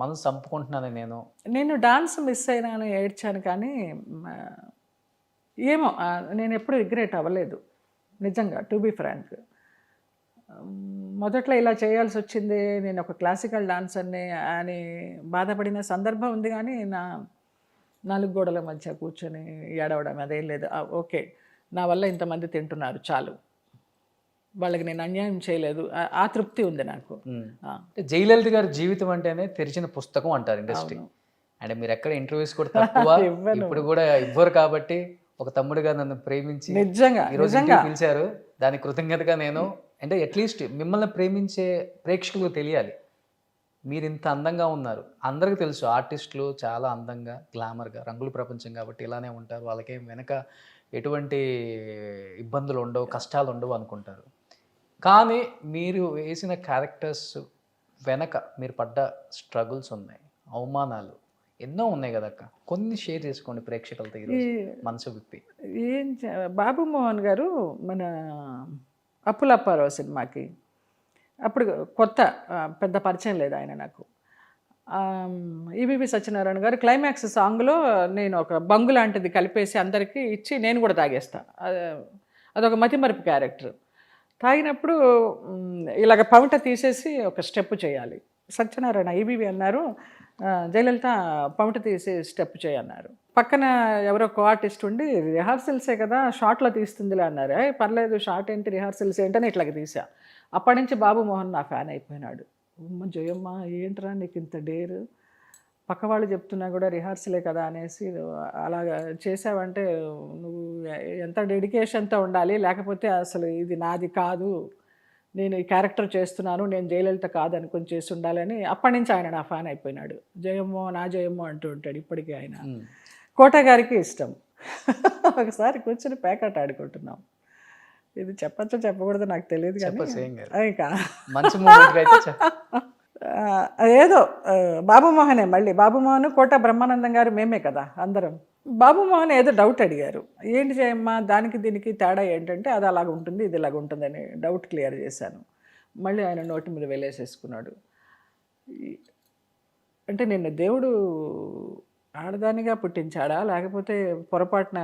Speaker 1: మనసు చంపుకుంటున్నాను నేను
Speaker 2: డాన్స్ మిస్ అయినాను, ఏడ్చాను. కానీ ఏమో నేను ఎప్పుడు రిగ్రెట్ అవ్వలేదు నిజంగా, టు బీ ఫ్రాంక్. మొదట్లో ఇలా చేయాల్సి వచ్చింది, నేను ఒక క్లాసికల్ డాన్సర్ని అని బాధపడిన సందర్భం ఉంది. కానీ నా 4 గోడల మధ్య కూర్చొని ఏడవడం అదేం లేదు. ఓకే, నా వల్ల ఇంతమంది తింటున్నారు చాలు, వాళ్ళకి నేను అన్యాయం చేయలేదు, ఆ తృప్తి ఉంది నాకు.
Speaker 1: జయలలిత గారి జీవితం అంటేనే తెరిచిన పుస్తకం అంటారు ఇండస్ట్రీ. అంటే మీరు ఎక్కడ ఇంటర్వ్యూస్ కూడా తక్కువ ఇప్పుడు కూడా ఇవ్వరు, కాబట్టి ఒక తమ్ముడుగా నన్ను ప్రేమించి
Speaker 2: నిజంగా
Speaker 1: ఈరోజు పిలిచారు, దాని కృతజ్ఞతగా నేను అంటే అట్లీస్ట్ మిమ్మల్ని ప్రేమించే ప్రేక్షకులకు తెలియాలి మీరు ఇంత అందంగా ఉన్నారు. అందరికీ తెలుసు ఆర్టిస్టులు చాలా అందంగా, గ్లామర్‌గా, రంగుల ప్రపంచం కాబట్టి ఇలానే ఉంటారు. వాళ్ళకేం వెనక ఎటువంటి ఇబ్బందులు ఉండవు, కష్టాలు ఉండవు అనుకుంటారు. కానీ మీరు వేసిన క్యారెక్టర్స్ వెనక మీరు పడ్డ స్ట్రగుల్స్ ఉన్నాయి, అవమానాలు ఎన్నో ఉన్నాయి కదక్క. కొన్ని షేర్ చేసుకోండి ప్రేక్షకులతో ఈరోజు మనసు విప్పి.
Speaker 2: బాబు మోహన్ గారు మన అప్పుల అప్పారావు సినిమాకి అప్పుడు కొత్త పెద్ద పరిచయం లేదు ఆయన నాకు. ఈబీబీ సత్యనారాయణ గారు క్లైమాక్స్ సాంగ్లో నేను ఒక బంగు లాంటిది కలిపేసి అందరికీ ఇచ్చి నేను కూడా తాగేస్తా. అదొక మతిమరుపు క్యారెక్టర్. తాగినప్పుడు ఇలాగ పవిట తీసేసి ఒక స్టెప్ చేయాలి. సత్యనారాయణ ఈబీబీ అన్నారు, జయలలిత పవిట తీసి స్టెప్ చేయన్నారు. పక్కన ఎవరో కో ఆర్టిస్ట్ ఉండి రిహార్సల్సే కదా షార్ట్లో తీస్తుందిలే అన్నారు. పర్లేదు షార్ట్ ఏంటి రిహార్సల్స్ ఏంటని ఇట్లాగ తీసా. అప్పటి నుంచి బాబు మోహన్ నా ఫ్యాన్ అయిపోయినాడు. అమ్మ జయమ్మ ఏంట్రా నీకు ఇంత డేరు, పక్క వాళ్ళు చెప్తున్నా కూడా రిహార్సలే కదా అనేసి అలాగా చేసావంటే నువ్వు ఎంత డెడికేషన్తో ఉండాలి, లేకపోతే అసలు ఇది నాది కాదు, నేను ఈ క్యారెక్టర్ చేస్తున్నాను, నేను జయలలిత కాదు అనుకుని చేసి ఉండాలని అప్పటి నుంచి ఆయన నా ఫ్యాన్ అయిపోయినాడు. జయమ్మో నా జయమ్మో అంటూ ఉంటాడు ఇప్పటికీ ఆయన. కోట గారికి ఇష్టం. ఒకసారి కూర్చొని ప్యాకెట్ ఆడుకుంటున్నాం. ఇది చెప్పచ్చో చెప్పకూడదు నాకు తెలియదు కానీ ఇంకా ఏదో బాబు మోహనే, మళ్ళీ బాబు మోహన్ కోట బ్రహ్మానందం గారు మేమే కదా అందరం. బాబు మోహన్ ఏదో డౌట్ అడిగారు, ఏంటి చేయమ్మా దానికి దీనికి తేడా ఏంటంటే అది అలాగ ఉంటుంది ఇది ఇలాగ ఉంటుందని డౌట్ క్లియర్ చేశాను. మళ్ళీ ఆయన నోటి మీద వేలేసేసుకున్నాడు. అంటే నిన్ను దేవుడు ఆడదానిగా పుట్టించాడా లేకపోతే పొరపాటున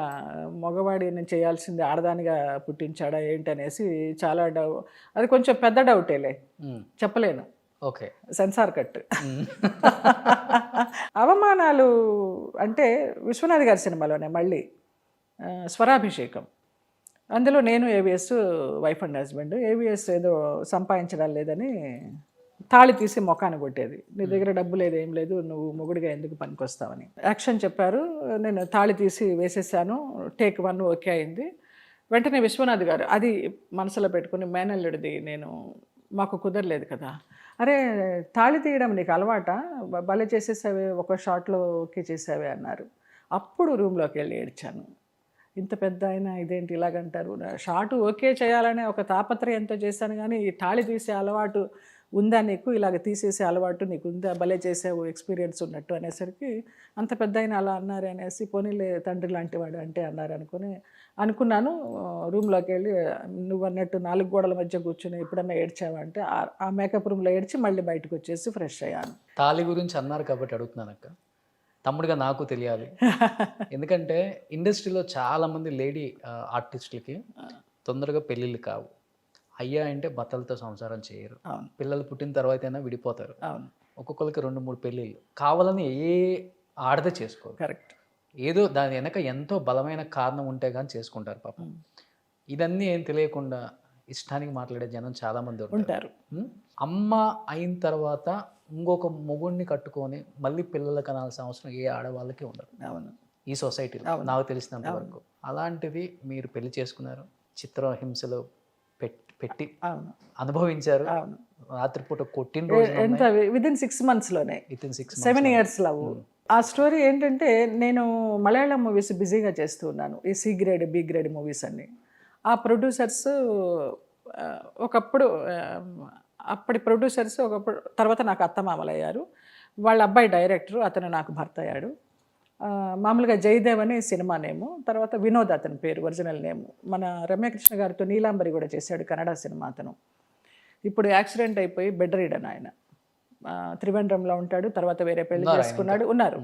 Speaker 2: మగవాడిని చేయాల్సింది ఆడదానిగా పుట్టించాడా ఏంటనేసి చాలా అది కొంచెం పెద్ద డౌటేలే, చెప్పలేను.
Speaker 1: Okay,
Speaker 2: censor cut. అవమానాలు అంటే విశ్వనాథ్ గారి సినిమాలోనే మళ్ళీ స్వరాభిషేకం, అందులో నేను AVS wife and husband. AVS ఏదో సంపాదించడం లేదని తాళి తీసి మొఖాన్ని కొట్టేది, నీ దగ్గర డబ్బు లేదు ఏం లేదు నువ్వు మొగుడిగా ఎందుకు పనికొస్తావని. యాక్షన్ చెప్పారు, నేను తాళి తీసి వేసేసాను, టేక్ 1 ఓకే అయింది. వెంటనే విశ్వనాథ్ గారు అది మనసులో పెట్టుకుని మేనల్లుడిది నేను మాకు కుదరలేదు కదా, అరే తాళి తీయడం నీకు అలవాట, భలే చేసేసావే ఒక షాట్లో ఓకే చేసావే అన్నారు. అప్పుడు రూమ్లోకి వెళ్ళి ఏడ్చాను. ఇంత పెద్ద అయినా ఇదేంటి ఇలాగంటారు, షాటు ఓకే చేయాలనే ఒక తాపత్రయంతో చేశాను కానీ ఈ తాళి తీసే అలవాటు ఉందా నీకు, ఇలాగ తీసేసే అలవాటు నీకు ఉందా, భలే చేసావు ఎక్స్పీరియన్స్ ఉన్నట్టు అనేసరికి అంత పెద్ద అయినా అలా అన్నారు అనేసి పోనీలే తండ్రి లాంటి వాడు అంటే అన్నారు అనుకున్నాను. రూమ్లోకి వెళ్ళి నువ్వు అన్నట్టు 4 గోడల మధ్య కూర్చొని ఎప్పుడన్నా ఏడ్చావంటే ఆ మేకప్ రూమ్లో ఏడ్చి మళ్ళీ బయటకు వచ్చేసి ఫ్రెష్ అయ్యాను.
Speaker 1: తాళి గురించి అన్నారు కాబట్టి అడుగుతున్నాను అక్క, తమ్ముడిగా నాకు తెలియాలి. ఎందుకంటే ఇండస్ట్రీలో చాలామంది లేడీ ఆర్టిస్టులకి తొందరగా పెళ్ళిళ్ళు కావు. అయ్యా అంటే భర్తలతో సంసారం చేయరు, పిల్లలు పుట్టిన తర్వాత అయినా విడిపోతారు. ఒక్కొక్కరికి 2-3 పెళ్ళిళ్ళు కావాలని ఏ ఆడదే చేసుకోరు. కరెక్ట్, ఏదో దాని వెనక ఎంతో బలమైన కారణం ఉంటే కానీ చేసుకుంటారు పాపం. ఇదన్నీ ఏం తెలియకుండా ఇష్టానికి మాట్లాడే జనం చాలామంది ఉంటారు. అమ్మ అయిన తర్వాత ఇంకొక మొగుడిని కట్టుకొని మళ్ళీ పిల్లలు కనాల్సిన అవసరం ఏ ఆడవాళ్ళకి ఉండదు. అవును, ఈ సొసైటీలో నాకు తెలిసినంత వరకు. అలాంటిది మీరు పెళ్లి చేసుకున్నారు, చిత్రహింసలో పెట్టి అనుభవించారు, రాత్రిపూట కొట్టిన రోజు
Speaker 2: ఎంత విదిన్ 6 monthsలోనే 7 years లవ్. ఆ స్టోరీ ఏంటంటే నేను మలయాళం మూవీస్ బిజీగా చేస్తూ ఉన్నాను, ఈ C grade B grade movies అన్ని. ఆ ప్రొడ్యూసర్స్ ఒకప్పుడు అప్పటి ప్రొడ్యూసర్స్ ఒకప్పుడు తర్వాత నాకు అత్తమామలయ్యారు. వాళ్ళ అబ్బాయి డైరెక్టరు, అతను నాకు భర్త అయ్యాడు. మామూలుగా జయదేవ్ అని సినిమా నేము, తర్వాత వినోద్ అతని పేరు ఒరిజినల్ నేము. మన రమ్యకృష్ణ గారితో నీలాంబరి కూడా చేశాడు కన్నడ సినిమా అతను. ఇప్పుడు యాక్సిడెంట్ అయిపోయి బెడ్ రీడన్ ఆయన. త్రివేంద్రంలో ఉంటాడు, తర్వాత వేరే పెళ్లి చేసుకున్నాడు. ఉన్నారు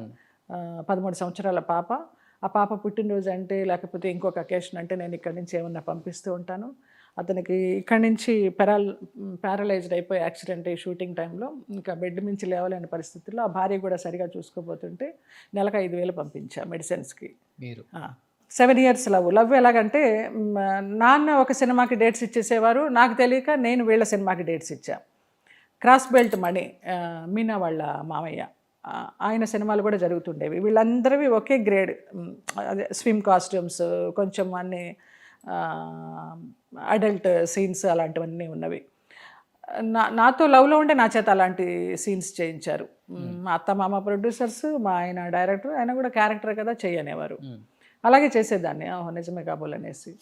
Speaker 2: 13 సంవత్సరాల పాప. ఆ పాప పుట్టినరోజు అంటే లేకపోతే ఇంకొక అకేషన్ అంటే నేను ఇక్కడి నుంచి ఏమన్నా పంపిస్తూ ఉంటాను. అతనికి ఇక్కడి నుంచి ప్యారలైజ్డ్ అయిపోయి యాక్సిడెంట్ అయ్యి షూటింగ్ టైంలో ఇంకా బెడ్ నుంచి లేవలేని పరిస్థితుల్లో ఆ భార్య కూడా సరిగా చూసుకోపోతుంటే నెలకు 5,000 పంపించా మెడిసిన్స్కి. మీరు 7 years లవ్ ఎలాగంటే నాన్న ఒక సినిమాకి డేట్స్ ఇచ్చేసేవారు, నాకు తెలియక నేను వీళ్ళ సినిమాకి డేట్స్ ఇచ్చా. క్రాస్ బెల్ట్ మణి మీనా వాళ్ళ మామయ్య, ఆయన సినిమాలు కూడా జరుగుతుండేవి. వీళ్ళందరివి ఒకే గ్రేడ్, అదే స్విమ్ కాస్ట్యూమ్స్ కొంచెం అన్నీ అడల్ట్ సీన్స్ అలాంటివన్నీ ఉన్నవి. నాతో లవ్లో ఉండే నా చేత అలాంటి సీన్స్ చేయించారు. మా అత్త మామ ప్రొడ్యూసర్స్, మా ఆయన డైరెక్టర్, ఆయన కూడా క్యారెక్టర్ కదా చేయనేవారు. అలాగే చేసేదాన్ని, నిజమే కాబోలు అనేసి.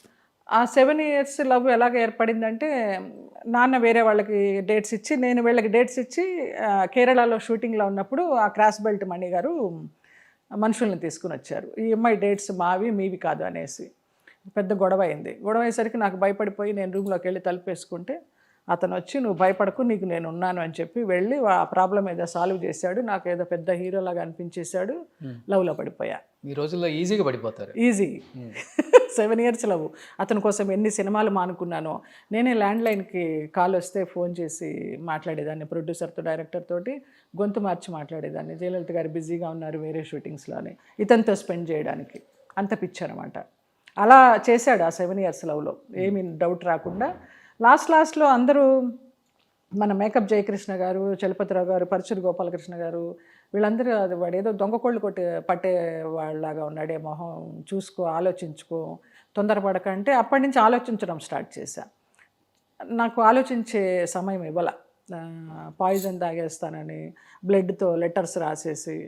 Speaker 2: ఆ 7 years లవ్ ఎలాగ ఏర్పడిందంటే, నాన్న వేరే వాళ్ళకి డేట్స్ ఇచ్చి, నేను వీళ్ళకి డేట్స్ ఇచ్చి కేరళలో షూటింగ్లో ఉన్నప్పుడు ఆ క్రాస్ బెల్ట్ మణి గారు మనుషుల్ని తీసుకుని వచ్చారు. ఈ అమ్మాయి డేట్స్ మావి మీవి కాదు అనేసి పెద్ద గొడవ అయింది. గొడవ అయ్యేసరికి నాకు భయపడిపోయి నేను రూమ్లోకి వెళ్ళి తలుపేసుకుంటే అతను వచ్చి నువ్వు భయపడకు నీకు నేను ఉన్నాను అని చెప్పి వెళ్ళి ఆ ప్రాబ్లం ఏదో సాల్వ్ చేశాడు. నాకు ఏదో పెద్ద హీరోలాగా అనిపించేశాడు. లవ్లో పడిపోయా.
Speaker 1: ఈ రోజుల్లో ఈజీగా పడిపోతారు.
Speaker 2: Easy 7 years love. అతని కోసం ఎన్ని సినిమాలు మానుకున్నానో. నేనే ల్యాండ్లైన్కి కాల్ వస్తే ఫోన్ చేసి మాట్లాడేదాన్ని ప్రొడ్యూసర్తో, డైరెక్టర్ తోటి గొంతు మార్చి మాట్లాడేదాన్ని. జయలలిత గారు బిజీగా ఉన్నారు వేరే షూటింగ్స్లోని, ఇతనితో స్పెండ్ చేయడానికి. అంత పిచ్చి అనమాట. అలా చేశాడు ఆ 7 years లవ్లో, ఏమీ డౌట్ రాకుండా. లాస్ట్లో అందరూ మన మేకప్ జయకృష్ణ గారు, చలపతిరావు గారు, పరచూరి గోపాలకృష్ణ గారు, వీళ్ళందరూ అది వాడు ఏదో దొంగ కోళ్ళు పట్టే వాళ్ళలాగా ఉన్నాడే, మొహం చూసుకో, ఆలోచించుకో, తొందరపడకంటే అప్పటి నుంచి ఆలోచించడం స్టార్ట్ చేశా. నాకు ఆలోచించే సమయం ఇవ్వాల. పాయిజన్ తాగేస్తానని బ్లడ్తో లెటర్స్ రాసేసి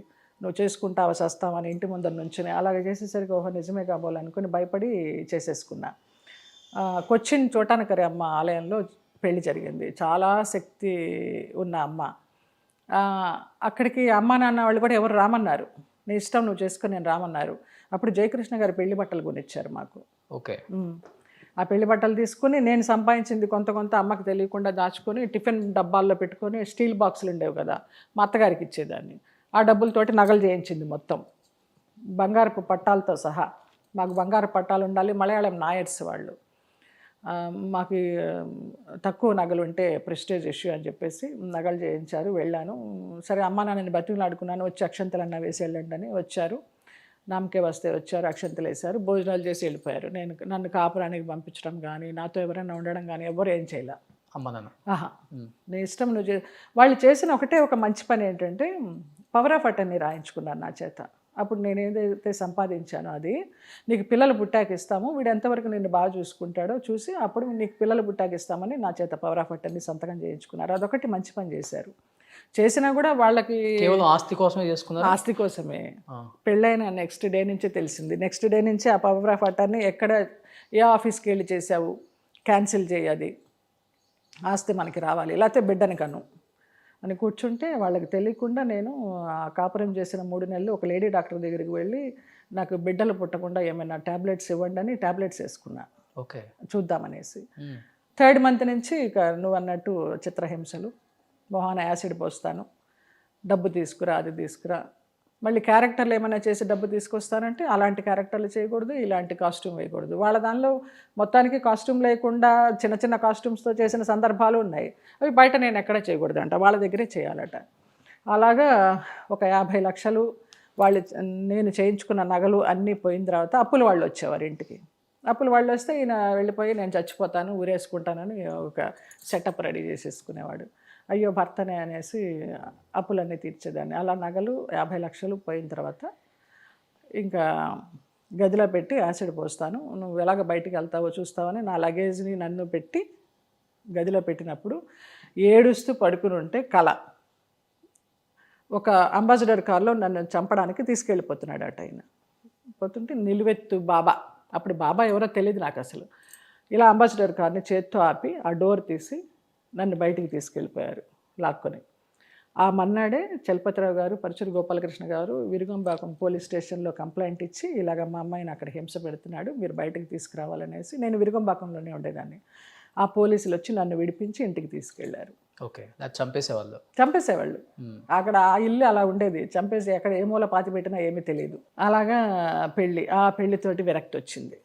Speaker 2: నువ్వు చేసుకుంటావా చస్తావని ఇంటి ముందర నుంచుని అలాగే చేసేసరికి ఓహో నిజమే కాబోలనుకుని భయపడి చేసేసుకున్నా. కొచ్చిన్ చోటానకరి అమ్మ ఆలయంలో పెళ్లి జరిగింది. చాలా శక్తి ఉన్న అమ్మ. అక్కడికి అమ్మ నాన్న వాళ్ళు కూడా ఎవరు రామన్నారు. నీ ఇష్టం నువ్వు చేసుకొని నేను రామన్నారు. అప్పుడు జయకృష్ణ గారు పెళ్లి బట్టలు కొనిచ్చారు మాకు.
Speaker 1: ఓకే.
Speaker 2: ఆ పెళ్లి బట్టలు తీసుకుని నేను సంపాదించింది కొంత అమ్మకి తెలియకుండా దాచుకొని టిఫిన్ డబ్బాల్లో పెట్టుకొని, స్టీల్ బాక్సులు ఉండేవి కదా, మా అత్తగారికి ఇచ్చేదాన్ని. ఆ డబ్బులతోటి నగలు చేయించింది మొత్తం, బంగారపు పట్టాలతో సహా. మాకు బంగారు పట్టాలు ఉండాలి. మలయాళం నాయర్స్ వాళ్ళు. మాకు తక్కువ నగలు ఉంటే ప్రెస్టేజ్ ఇష్యూ అని చెప్పేసి నగలు చేయించారు. వెళ్ళాను. సరే అమ్మ నాన్నని బతిమలాడుకున్నాను, వచ్చి అక్షంతలన్నా వేసి వెళ్ళండి అని. వచ్చారు, నామకే వస్తే వచ్చారు, అక్షంతలు వేశారు, భోజనాలు చేసి వెళ్ళిపోయారు. నన్ను కాపురానికి పంపించడం కానీ, నాతో ఎవరైనా ఉండడం కానీ ఎవరు ఏం చేయలే.
Speaker 1: అమ్మ నాన్న
Speaker 2: నీ ఇష్టం నువ్వు వాళ్ళు చేసిన ఒక మంచి పని ఏంటంటే పవర్ ఆఫ్ అటర్నీ రాయించుకున్నాను నా చేత. అప్పుడు నేను ఏదైతే సంపాదించానో అది నీకు పిల్లలు పుట్టాక ఇస్తాము, వీడు ఎంతవరకు నిన్ను బాగా చూసుకుంటాడో చూసి అప్పుడు నీకు పిల్లలు పుట్టాక ఇస్తామని నా చేత పవర్ ఆఫ్ అటర్నీ సంతకం చేయించుకున్నారు. అదొకటి మంచి పని చేశారు. చేసినా కూడా వాళ్ళకి
Speaker 1: కేవలం ఆస్తి కోసమే చేసుకున్నారు.
Speaker 2: ఆస్తి కోసమే. పెళ్ళైన నెక్స్ట్ డే నుంచే తెలిసింది. నెక్స్ట్ డే నుంచి ఆ పవర్ ఆఫ్ అటర్నీ ఎక్కడ ఏ ఆఫీస్కి వెళ్ళి చేసావు క్యాన్సిల్ చేయాలి, ఆస్తి మనకి రావాలి, లేకపోతే బిడ్డని కను అని కూర్చుంటే వాళ్ళకి తెలియకుండా నేను ఆ కాపురం చేసిన 3 నెలలు ఒక లేడీ డాక్టర్ దగ్గరికి వెళ్ళి నాకు బిడ్డలు పుట్టకుండా ఏమైనా ట్యాబ్లెట్స్ ఇవ్వండి అని ట్యాబ్లెట్స్ వేసుకున్నా.
Speaker 1: ఓకే,
Speaker 2: చూద్దామనేసి. 3rd month నుంచి ఇక నువ్వు అన్నట్టు చిత్రహింసలు, మొహాన యాసిడ్ పోస్తాను, డబ్బు తీసుకురా, అది తీసుకురా, మళ్ళీ క్యారెక్టర్లు ఏమైనా చేసి డబ్బు తీసుకొస్తానంటే అలాంటి క్యారెక్టర్లు చేయకూడదు, ఇలాంటి కాస్ట్యూమ్ వేయకూడదు. వాళ్ళ దానిలో మొత్తానికి కాస్ట్యూమ్ లేకుండా చిన్న చిన్న కాస్ట్యూమ్స్తో చేసిన సందర్భాలు ఉన్నాయి. అవి బయట నేను ఎక్కడ చేయకూడదు అంట, వాళ్ళ దగ్గరే చేయాలట. అలాగా ఒక 50 లక్షలు వాళ్ళు నేను చేయించుకున్న నగలు అన్నీ పోయిన తర్వాత అప్పుల వాళ్ళు వచ్చేవారు ఇంటికి. అప్పుల వాళ్ళు వస్తే ఈయన వెళ్ళిపోయి నేను చచ్చిపోతాను, ఊరేసుకుంటానని ఒక సెటప్ రెడీ చేసేసుకునేవాడు. అయ్యో భర్తనే అనేసి అప్పులన్నీ తీర్చేదాన్ని. అలా నగలు 50 లక్షలు పోయిన తర్వాత ఇంకా గదిలో పెట్టి యాసిడ్ పోస్తాను, నువ్వు ఎలాగ బయటికి వెళ్తావో చూస్తావని నా లగేజ్ని నన్ను పెట్టి గదిలో పెట్టినప్పుడు ఏడుస్తూ పడుకుని ఉంటే కళ ఒక అంబాసిడర్ కార్లో నన్ను చంపడానికి తీసుకెళ్ళిపోతున్నాడు అట. ఆయన పోతుంటే నిలువెత్తు బాబా, అప్పుడు బాబా ఎవరో తెలియదు నాకు అసలు, ఇలా అంబాసిడర్ కార్ని చేత్తో ఆపి ఆ డోర్ తీసి నన్ను బయటికి తీసుకెళ్ళిపోయారు లాక్కొని. ఆ మన్నాడే చలపతిరావు గారు, పరచూరి గోపాలకృష్ణ గారు విరుగంబాకం పోలీస్ స్టేషన్లో కంప్లైంట్ ఇచ్చి ఇలాగ మా అమ్మాయిని అక్కడ హింస పెడుతున్నాడు, మీరు బయటకు తీసుకురావాలనేసి. నేను విరుగంబాకంలోనే ఉండేదాన్ని. ఆ పోలీసులు వచ్చి నన్ను విడిపించి ఇంటికి తీసుకెళ్లారు.
Speaker 1: ఓకే, చంపేసేవాళ్ళు.
Speaker 2: అక్కడ ఆ ఇల్లు అలా ఉండేది, చంపేసి ఎక్కడ ఏ మూల పాతి పెట్టినా ఏమీ తెలియదు. అలాగా ఆ పెళ్లితోటి విరక్తి వచ్చింది.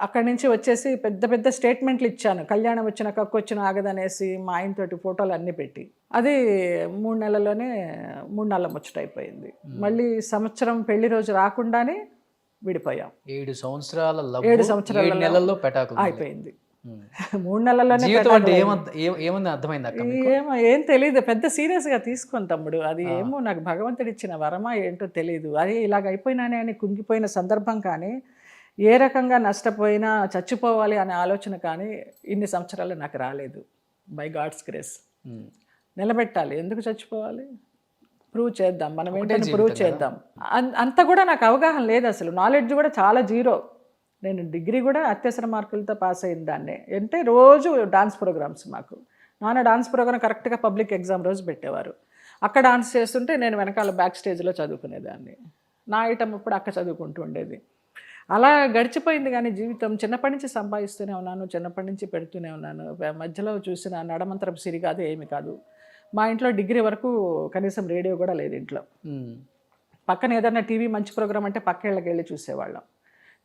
Speaker 2: అక్కడి నుంచి వచ్చేసి పెద్ద పెద్ద స్టేట్మెంట్లు ఇచ్చాను, కళ్యాణం వచ్చిన కక్కు వచ్చిన ఆగదనేసి మా ఆయనతోటి ఫోటోలు అన్నీ పెట్టి. అది 3 నెలల్లోనే 3 నెలల ముచ్చటైపోయింది. మళ్ళీ సంవత్సరం పెళ్లి రోజు రాకుండానే విడిపోయాం.
Speaker 1: 7 సంవత్సరాల
Speaker 2: 7 సంవత్సరాల
Speaker 1: నెలల్లో పెటాకులు
Speaker 2: అయిపోయింది. 3 నెలల్లోనే ఏం తెలియదు, పెద్ద సీరియస్గా తీసుకొని తమ్ముడు. అది ఏమో నాకు భగవంతుడు ఇచ్చిన వరమా ఏంటో తెలియదు. అది ఇలాగ అయిపోయినానే అని కుంగిపోయిన సందర్భం కానీ ఏ రకంగా నష్టపోయినా చచ్చిపోవాలి అనే ఆలోచన కానీ ఇన్ని సంవత్సరాలు నాకు రాలేదు. By God's grace. నిలబెట్టాలి, ఎందుకు చచ్చిపోవాలి, ప్రూవ్ చేద్దాం, మనం ఏంటని ప్రూవ్ చేద్దాం. అంత కూడా నాకు అవగాహన లేదు, అసలు నాలెడ్జ్ కూడా చాలా జీరో. నేను డిగ్రీ కూడా అత్యవసర మార్కులతో పాస్ అయిన దాన్నే. అంటే రోజు డాన్స్ ప్రోగ్రామ్స్, మాకు నాన్న డాన్స్ ప్రోగ్రామ్ కరెక్ట్గా పబ్లిక్ ఎగ్జామ్ రోజు పెట్టేవారు. అక్కడ డాన్స్ చేస్తుంటే నేను వెనకాల బ్యాక్ స్టేజ్లో చదువుకునేదాన్ని. నా ఐటమ్ ఇప్పుడు అక్క చదువుకుంటూ ఉండేది. అలా గడిచిపోయింది. కానీ జీవితం చిన్నప్పటి నుంచి సంపాదిస్తూనే ఉన్నాను, చిన్నప్పటి నుంచి పెడుతూనే ఉన్నాను. మధ్యలో చూసిన నడమంతరపు సిరి కాదు, ఏమి కాదు. మా ఇంట్లో డిగ్రీ వరకు కనీసం రేడియో కూడా లేదు ఇంట్లో. పక్కన ఏదైనా టీవీ మంచి ప్రోగ్రామ్ అంటే పక్కేళ్ళకి వెళ్ళి చూసేవాళ్ళం.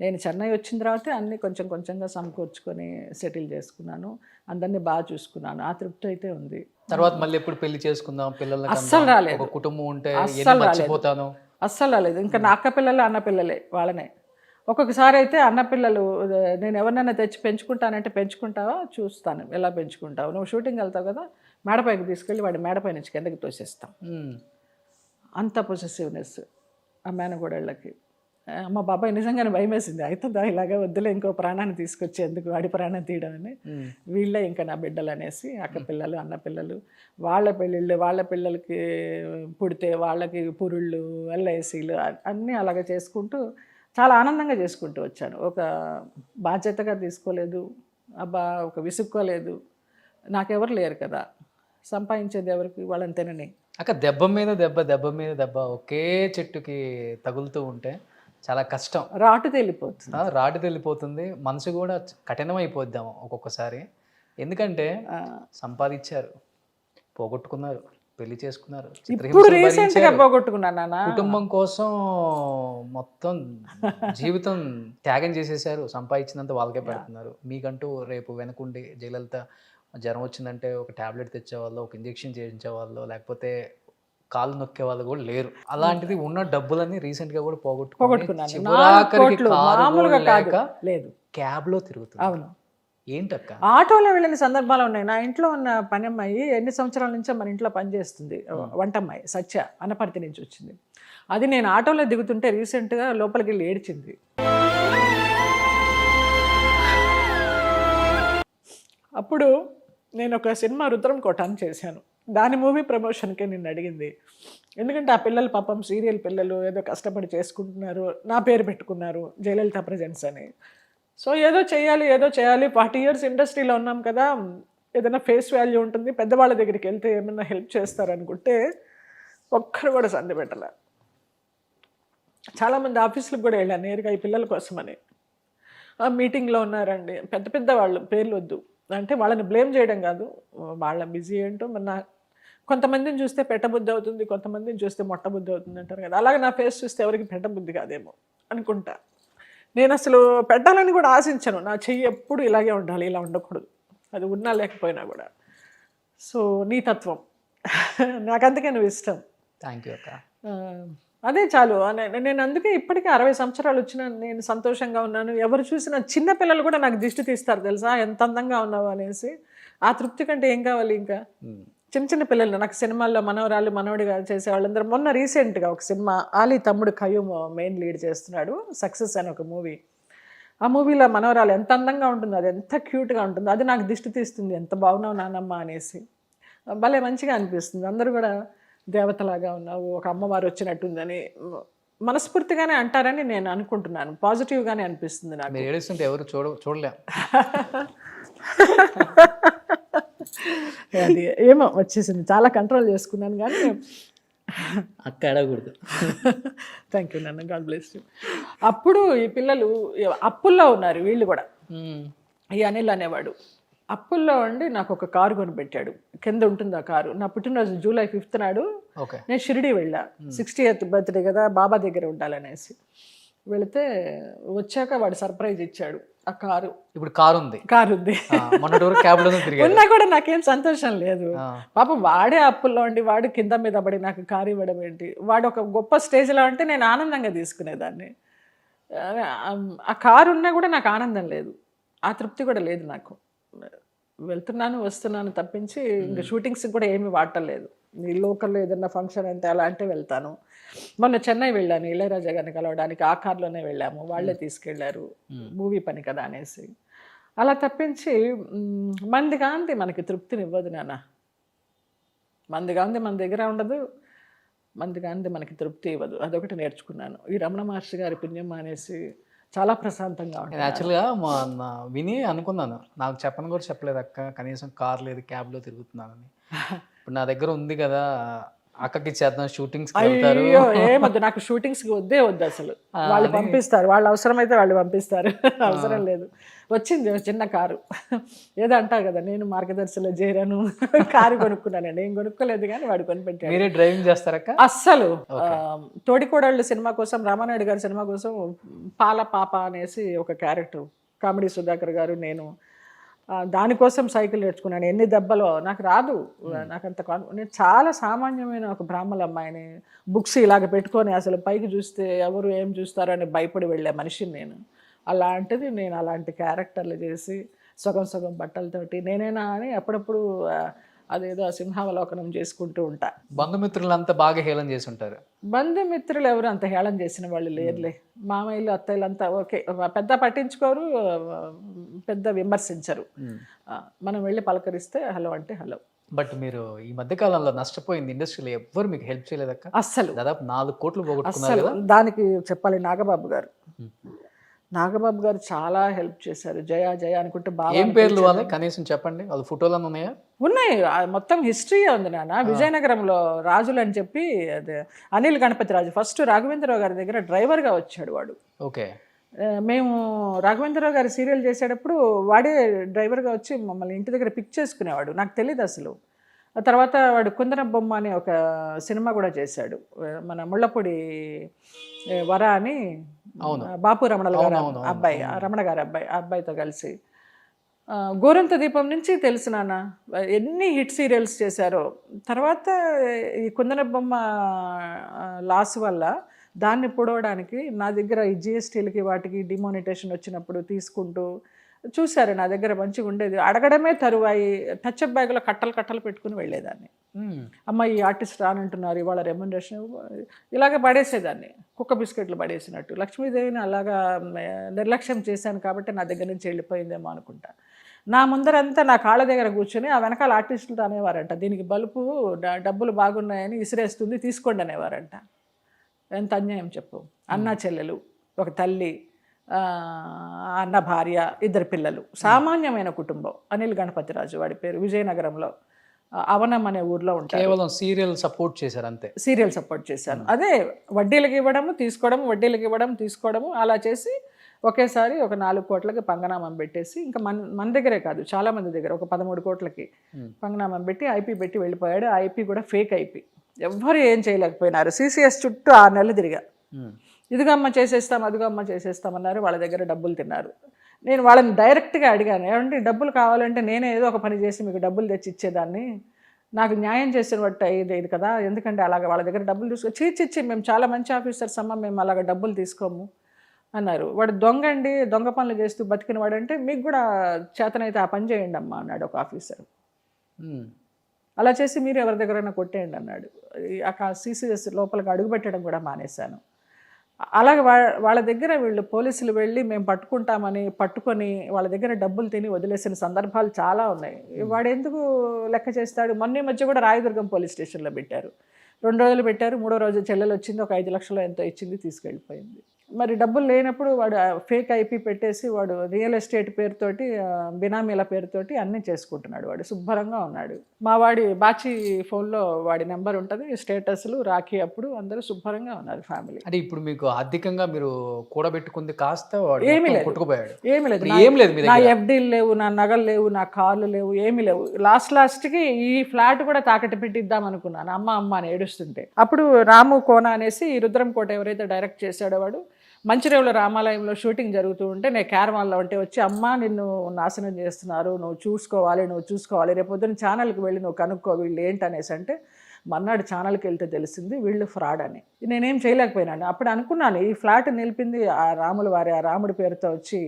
Speaker 2: నేను చెన్నై వచ్చిన తర్వాత అన్నీ కొంచెం కొంచెంగా సమకూర్చుకొని సెటిల్ చేసుకున్నాను, అందరినీ బాగా చూసుకున్నాను. ఆ తృప్తి అయితే ఉంది.
Speaker 1: తర్వాత మళ్ళీ ఎప్పుడు పెళ్లి చేసుకుందాం, పిల్లలకి
Speaker 2: అస్సలు రాలేదు.
Speaker 1: ఒక కుటుంబం ఉంటే
Speaker 2: అస్సలు
Speaker 1: మర్చిపోతాను,
Speaker 2: అస్సలు రాలేదు. ఇంకా నా అక్క పిల్లలు అన్న పిల్లలే వాళ్ళనే. ఒక్కొక్కసారి అయితే అన్న పిల్లలు, నేను ఎవరినైనా తెచ్చి పెంచుకుంటానంటే పెంచుకుంటావా, చూస్తాను ఎలా పెంచుకుంటావు, నువ్వు షూటింగ్ వెళ్తావు కదా మేడపైకి తీసుకెళ్ళి వాడి మేడపై నుంచి కిందకి తోసేస్తాం. అంత పొసెసివ్నెస్ ఆ మేనగోడళ్ళకి. మా బాబాయ్ నిజంగానే భయం వేసింది, అవుతుందా ఇలాగా, వద్దులే ఇంకో ప్రాణాన్ని తీసుకొచ్చి ఎందుకు వాడి ప్రాణం తీయడం అని. వీళ్ళే ఇంకా నా బిడ్డలు అనేసి, అక్క పిల్లలు అన్న పిల్లలు, వాళ్ళ పెళ్ళిళ్ళు, వాళ్ళ పిల్లలకి పుడితే వాళ్ళకి పురుళ్ళు, ఎల్ఐసీలు అన్నీ అలాగే చేసుకుంటూ చాలా ఆనందంగా చేసుకుంటూ వచ్చాను. ఒక బాధ్యతగా తీసుకోలేదు, అబ్బా ఒక విసుక్కోలేదు. నాకెవరు లేరు కదా, సంపాదించేది ఎవరికి, వాళ్ళని తినని.
Speaker 1: అక్క దెబ్బ మీద దెబ్బ, దెబ్బ మీద దెబ్బ ఒకే చెట్టుకి తగులుతూ ఉంటే చాలా కష్టం.
Speaker 2: రాటు తేలిపోతుంది,
Speaker 1: రాటు వెళ్ళిపోతుంది, మనసు కూడా కఠినమైపోద్దాము ఒక్కొక్కసారి. ఎందుకంటే సంపాదించారు, పోగొట్టుకున్నారు, పెళ్లి చేసుకున్నారు,
Speaker 2: ఇప్పుడు రీసెంట్గా పోగొట్టుకున్నాను నాన్న.
Speaker 1: కుటుంబం కోసం మొత్తం జీవితం త్యాగం చేసేసారు, సంపాదించినంత వాళ్ళకే పెడుతున్నారు. మీకంటూ రేపు వెనకుండి జయలలిత జ్వరం వచ్చిందంటే ఒక ట్యాబ్లెట్ తెచ్చేవాళ్ళు, ఒక ఇంజెక్షన్ చేయించేవాళ్ళు, లేకపోతే కాళ్ళు నొక్కే వాళ్ళు కూడా లేరు. అలాంటిది ఉన్న డబ్బులన్నీ రీసెంట్ గా కూడా పోగొట్టుకున్నాను.
Speaker 2: లేదు,
Speaker 1: క్యాబ్ లో తిరుగుతుంది.
Speaker 2: అవును,
Speaker 1: ఏంటక్క,
Speaker 2: ఆటోలో వెళ్ళిన సందర్భాలు ఉన్నాయి. నా ఇంట్లో ఉన్న పని అమ్మాయి ఎన్ని సంవత్సరాల నుంచో మన ఇంట్లో పనిచేస్తుంది, వంటమ్మాయి సత్య, అనపర్తి నుంచి వచ్చింది. అది నేను ఆటోలో దిగుతుంటే రీసెంట్గా లోపలికి వెళ్ళి ఏడ్చింది. అప్పుడు నేను ఒక సినిమా రుద్రం కోటాన్ని చేశాను, దాని మూవీ ప్రమోషన్కే నిన్ను అడిగింది. ఎందుకంటే ఆ పిల్లలు పాపం సీరియల్ పిల్లలు ఏదో కష్టపడి చేసుకుంటున్నారు, నా పేరు పెట్టుకున్నారు జయలలిత ప్రజెంట్స్ అని. సో ఏదో చేయాలి 40 years ఇండస్ట్రీలో ఉన్నాం కదా, ఏదైనా ఫేస్ వాల్యూ ఉంటుంది, పెద్దవాళ్ళ దగ్గరికి వెళ్తే ఏమన్నా హెల్ప్ చేస్తారనుకుంటే ఒక్కరు కూడా సంధి పెట్టలే. చాలామంది ఆఫీసులకు కూడా వెళ్ళాను నేరుగా ఈ పిల్లల కోసమని. ఆ మీటింగ్లో ఉన్నారండి పెద్ద పెద్ద వాళ్ళు, పేర్లు వద్దు అంటే వాళ్ళని బ్లేమ్ చేయడం కాదు, వాళ్ళ బిజీ ఏంటో. మన కొంతమందిని చూస్తే పెట్టబుద్ధి అవుతుంది, కొంతమందిని చూస్తే మొట్టబుద్ధి అవుతుంది అంటారు కదా, అలాగే నా ఫేస్ చూస్తే ఎవరికి పెట్టబుద్ధి కాదేమో అనుకుంటా. నేను అసలు పెట్టాలని కూడా ఆశించను, నా చెయ్యి ఎప్పుడు ఇలాగే ఉండాలి, ఇలా ఉండకూడదు, అది ఉన్నా లేకపోయినా కూడా. సో నీ తత్వం నాకు అందుకే నువ్వు ఇష్టం.
Speaker 1: థ్యాంక్ యూ అక్క.
Speaker 2: అదే చాలు. నేను అందుకే ఇప్పటికీ 60 సంవత్సరాలు వచ్చినా నేను సంతోషంగా ఉన్నాను. ఎవరు చూసినా చిన్న పిల్లలు కూడా నాకు దిష్టి తీస్తారు తెలుసా, ఎంత అందంగా ఉన్నావు అనేసి. ఆ తృప్తి కంటే ఏం కావాలి ఇంకా. చిన్న చిన్న పిల్లలు నాకు సినిమాల్లో మనవరాలు మనవడిగా చేసే వాళ్ళందరూ. మొన్న రీసెంట్గా ఒక సినిమా, ఆలీ తమ్ముడు ఖయూమ్ మెయిన్ లీడ్ చేస్తున్నాడు, సక్సెస్ అని ఒక మూవీ. ఆ మూవీలో మనవరాలు ఎంత అందంగా ఉంటుందో, అది ఎంత క్యూట్గా ఉంటుందో, అది నాకు దిష్టి తీస్తుంది, ఎంత బాగున్నావు నానమ్మ అనేసి. భలే మంచిగా అనిపిస్తుంది. అందరూ కూడా దేవతలాగా ఉన్నావు, ఒక అమ్మవారు వచ్చినట్టుందని మనస్ఫూర్తిగానే అంటారని నేను అనుకుంటున్నాను. పాజిటివ్గానే అనిపిస్తుంది నాకు.
Speaker 1: మీరు ఏడుస్తుంటే ఎవరు చూడలే.
Speaker 2: అది ఏమో వచ్చేసింది, చాలా కంట్రోల్ చేసుకున్నాను కానీ
Speaker 1: అక్క అడగకూడదు.
Speaker 2: థ్యాంక్ యూ నాన్న, గాడ్ బ్లెస్ యూ. అప్పుడు ఈ పిల్లలు అప్పుల్లో ఉన్నారు, వీళ్ళు కూడా. ఈ అనిల్ అనేవాడు అప్పుల్లో ఉండి నాకు ఒక కారు కొనిపెట్టాడు, కింద ఉంటుంది ఆ కారు. నా పుట్టినరోజు July 5th నాడు నేను షిరిడి వెళ్ళా, 60th బర్త్డే కదా, బాబా దగ్గర ఉండాలనేసి వెళితే వచ్చాక వాడు సర్ప్రైజ్ ఇచ్చాడు. ఆ కారు,
Speaker 1: ఇప్పుడు కారు ఉంది
Speaker 2: ఉన్నా కూడా నాకేం సంతోషం లేదు. పాపం వాడే అప్పుల్లో ఉండి వాడు కింద మీద పడి నాకు కారు ఇవ్వడం ఏంటి. వాడు ఒక గొప్ప స్టేజ్లో ఉంటే నేను ఆనందంగా తీసుకునేదాన్ని. ఆ కారు ఉన్నా కూడా నాకు ఆనందం లేదు, ఆ తృప్తి కూడా లేదు నాకు. వెళ్తున్నాను వస్తున్నాను తప్పించి ఇంకా షూటింగ్స్కి కూడా ఏమీ వాడటలేదు. ఈ లోకల్లో ఏదన్నా ఫంక్షన్ అంటే అలా అంటే వెళ్తాను. మొన్న చెన్నై వెళ్ళాను ఇళయరాజా గారిని కలవడానికి, ఆ కార్లోనే వెళ్ళాము, వాళ్ళే తీసుకెళ్లారు, మూవీ పని కదా అనేసి. అలా తప్పించి మంది కాంతి మనకి తృప్తినివ్వదు నాన్న. మంది కాంతి మన దగ్గర ఉండదు, మంది కాంతి మనకి తృప్తి ఇవ్వదు. అదొకటి నేర్చుకున్నాను. ఈ రమణ మహర్షి గారి పుణ్యం అనేసి చాలా ప్రశాంతంగా ఉంటుంది.
Speaker 1: యాక్చువల్గా విని అనుకున్నాను, నాకు చెప్పను కూడా చెప్పలేదు అక్క, కనీసం కార్ లేదు క్యాబ్లో తిరుగుతున్నానని. ఇప్పుడు నా దగ్గర ఉంది కదా, అక్కకి చేద్దాం, షూటింగ్స్కి వెళ్తారు.
Speaker 2: అయ్యో ఏమొద్దు, నాకు షూటింగ్స్కి వద్దే వద్దు అసలు. వాళ్ళు పంపిస్తారు, వాళ్ళు అవసరమైతే వాళ్ళు పంపిస్తారు, అవసరం లేదు. వచ్చింది ఒక చిన్న కారు, ఏదో అంటారు కదా, నేను మార్గదర్శిలో చేరాను, కారు కొనుక్కున్నాను. నేను కొనుక్కోలేదు కానీ వాడు కొనిపెట్టాడు.
Speaker 1: మీరే డ్రైవింగ్ చేస్తారక్క?
Speaker 2: అస్సలు తోడికోడళ్ళు సినిమా కోసం, రామానాయుడు గారి సినిమా కోసం పాల పాప అనేసి ఒక క్యారెక్టర్, కామెడీ సుధాకర్ గారు, నేను దానికోసం సైకిల్ నేర్చుకున్నాను. ఎన్ని దెబ్బలో నాకు రాదు, నాకంత నేను చాలా సామాన్యమైన ఒక బ్రాహ్మణ అమ్మాయిని, బుక్స్ ఇలాగ పెట్టుకొని అసలు పైకి చూస్తే ఎవరు ఏం చూస్తారో అని భయపడి వెళ్ళే మనిషిని నేను. అలాంటిది నేను అలాంటి క్యారెక్టర్లు చేసి సగం సగం బట్టలతోటి నేనేనా అని అప్పుడప్పుడు అదేదో సింహావలోకనం చేసుకుంటూ ఉంటా.
Speaker 1: బంధుమిత్రులంతా బాగా హేళన చేసి ఉంటారు.
Speaker 2: బంధుమిత్రులు ఎవరు అంత హేళన చేసిన వాళ్ళు లేరులే. మామయ్యలు అత్తయ్యలంతా ఓకే, పెద్ద పట్టించుకోరు, పెద్ద విమర్శించరు. మనం వెళ్ళి పలకరిస్తే హలో అంటే హలో.
Speaker 1: బట్ మీరు ఈ మధ్య కాలంలో నష్టపోయింది ఇండస్ట్రీలో ఎవ్వరు మీకు హెల్ప్ చేయలేదక్క?
Speaker 2: అస్సలు
Speaker 1: దాదాపు 4 కోట్లు పోగొట్టుకున్నారు
Speaker 2: అస్సలు.
Speaker 1: కదా.
Speaker 2: దానికి చెప్పాలి నాగబాబు గారు. నాగబాబు గారు చాలా హెల్ప్ చేశారు. జయ జయ అనుకుంటే బాగా.
Speaker 1: ఏం పేర్లు వాళ్ళే కనీసం చెప్పండి, వాళ్ళ ఫోటోలు ఉన్నాయా?
Speaker 2: ఉన్నాయి, మొత్తం హిస్టరీ ఉంది నాన్న. విజయనగరంలో రాజులు అని చెప్పి, అదే అనిల్ గణపతి రాజు ఫస్ట్ రాఘవేంద్రరావు గారి దగ్గర డ్రైవర్గా వచ్చాడు వాడు.
Speaker 1: ఓకే.
Speaker 2: మేము రాఘవేంద్రరావు గారి సీరియల్ చేసేటప్పుడు వాడే డ్రైవర్గా వచ్చి మమ్మల్ని ఇంటి దగ్గర పిక్ చేసుకునేవాడు. నాకు తెలియదు అసలు. ఆ తర్వాత వాడు కుందన బొమ్మ అనే ఒక సినిమా కూడా చేశాడు, మన ముళ్ళపూడి వర అని, బాపు రమణల గారు అబ్బాయి, రమణ గారి అబ్బాయి, ఆ అబ్బాయితో కలిసి. గోరంత దీపం నుంచి తెలుసు నాన్న, ఎన్ని హిట్ సీరియల్స్ చేశారో. తర్వాత ఈ కుందన బొమ్మ లాస్ వల్ల దాన్ని పొడవడానికి నా దగ్గర ఈ జిఎస్టీలకి వాటికి డిమానిటేషన్ వచ్చినప్పుడు తీసుకుంటూ చూశారు. నా దగ్గర మంచిగా ఉండేది, అడగడమే తరువాయి టచ్అప్ బ్యాగ్లో కట్టలు కట్టలు పెట్టుకుని వెళ్ళేదాన్ని. అమ్మ ఈ ఆర్టిస్ట్ రానంటున్నారు, ఇవాళ రెమ్యునరేషన్, ఇలాగ పడేసేదాన్ని, కుక్క బిస్కెట్లు పడేసినట్టు. లక్ష్మీదేవిని అలాగా నిర్లక్ష్యం చేశాను కాబట్టి నా దగ్గర నుంచి వెళ్ళిపోయిందేమో అనుకుంటా. నా ముందరంతా నా కాళ్ళ దగ్గర కూర్చొని ఆ వెనకాల ఆర్టిస్టులు అనేవారంట, దీనికి బలుపు డబ్బులు బాగున్నాయని విసిరేస్తుంది, తీసుకోండి అనేవారంట. ఎంత అన్యాయం చెప్పు. అన్నా చెల్లెలు, ఒక తల్లి, అన్న భార్య, 2 పిల్లలు, సామాన్యమైన కుటుంబం. అనిల్ గణపతిరాజు వాడి పేరు, విజయనగరంలో అవనం అనే ఊర్లో ఉంటారు.
Speaker 1: కేవలం సీరియల్ సపోర్ట్ చేశారు అంతే.
Speaker 2: సీరియల్ సపోర్ట్ చేశాను, అదే వడ్డీలకు ఇవ్వడము తీసుకోవడము, వడ్డీలకు ఇవ్వడం తీసుకోవడము, అలా చేసి ఒకేసారి ఒక 4 కోట్లకి పంగనామం పెట్టేసి, ఇంకా మన దగ్గరే కాదు చాలా మంది దగ్గర ఒక 13 కోట్లకి పంగనామం పెట్టి ఐపీ పెట్టి వెళ్ళిపోయాడు. ఆ ఐపీ కూడా ఫేక్ ఐపీ, ఎవ్వరు ఏం చేయలేకపోయినారు. సిసిఎస్ చుట్టూ 6 నెలలు తిరిగా, ఇదిగో అమ్మ చేసేస్తాం, అదిగో అమ్మ చేసేస్తామన్నారు. వాళ్ళ దగ్గర డబ్బులు తిన్నారు. నేను వాళ్ళని డైరెక్ట్గా అడిగాను, ఏమంటే డబ్బులు కావాలంటే నేనే ఏదో ఒక పని చేసి మీకు డబ్బులు తెచ్చి ఇచ్చేదాన్ని, నాకు న్యాయం చేసిన బట్టి ఇది కదా, ఎందుకంటే అలాగ వాళ్ళ దగ్గర డబ్బులు చీచిచ్చి మేము చాలా మంచి ఆఫీసర్స్ అమ్మ, మేము అలాగ డబ్బులు తీసుకోము అన్నారు. వాడు దొంగ అండి, దొంగ పనులు చేస్తూ బతికిన వాడంటే మీకు కూడా చేతనైతే ఆ పని చేయండి అమ్మా అన్నాడు ఒక ఆఫీసర్. అలా చేసి మీరు ఎవరి దగ్గరైనా కొట్టేయండి అన్నాడు. ఆ సిసిఎస్ లోపలికి అడుగుపెట్టడం కూడా మానేశాను. అలాగే వాళ్ళ దగ్గర వీళ్ళు పోలీసులు వెళ్ళి మేము పట్టుకుంటామని పట్టుకొని వాళ్ళ దగ్గర డబ్బులు తిని వదిలేసిన సందర్భాలు చాలా ఉన్నాయి. వాడు ఎందుకు లెక్క చేస్తాడు. మొన్న మధ్య కూడా రాయదుర్గం పోలీస్ స్టేషన్లో పెట్టారు, 2 రోజులు పెట్టారు. 3వ రోజు చెల్లెలు వచ్చింది, ఒక 5 లక్షలు ఎంతో ఇచ్చింది, తీసుకెళ్ళిపోయింది. మరి డబ్బులు లేనప్పుడు వాడు ఫేక్ ఐపీ పెట్టేసి వాడు రియల్ ఎస్టేట్ పేరుతోటి, బినామీల పేరుతోటి అన్నీ చేసుకుంటున్నాడు. వాడు శుభ్రంగా ఉన్నాడు. మా వాడి బాచి ఫోన్లో వాడి నెంబర్ ఉంటుంది, స్టేటస్లు రాఖీ అప్పుడు అందరూ శుభ్రంగా ఉన్నారు ఫ్యామిలీ.
Speaker 1: అంటే ఇప్పుడు మీకు ఆర్థికంగా మీరు కూడబెట్టుకుంది కాస్త
Speaker 2: ఏమీ లేదు,
Speaker 1: కొట్టుకుపోయాడు.
Speaker 2: ఏమీ లేదు,
Speaker 1: ఏం లేదు,
Speaker 2: నా ఎఫ్డీలు లేవు, నా నగలు లేవు, నా కార్లు లేవు, ఏమీ లేవు. లాస్ట్కి ఈ ఫ్లాట్ కూడా తాకట్టు పెట్టిద్దాం అనుకున్నాను, అమ్మ అని ఏడుస్తుంటే. అప్పుడు రాము కోన అనేసి ఈ రుద్రం కోట ఎవరైతే డైరెక్ట్ చేశాడో వాడు, మంచిర్యాల రామాలయంలో షూటింగ్ జరుగుతూ ఉంటే నేను క్యారవాన్లో ఉంటే వచ్చి, అమ్మ నిన్ను నాశనం చేస్తున్నారు, నువ్వు చూసుకోవాలి, రేపొద్దున ఛానల్కి వెళ్ళి నువ్వు కనుక్కో వీళ్ళు ఏంటనేసి అంటే, మన్నాడు ఛానల్కి వెళ్తే తెలిసింది వీళ్ళు ఫ్రాడ్ అని. నేనేం చేయలేకపోయినాను. అప్పుడు అనుకున్నాను ఈ ఫ్లాట్ నిలిపింది ఆ రాముడి పేరుతో వచ్చి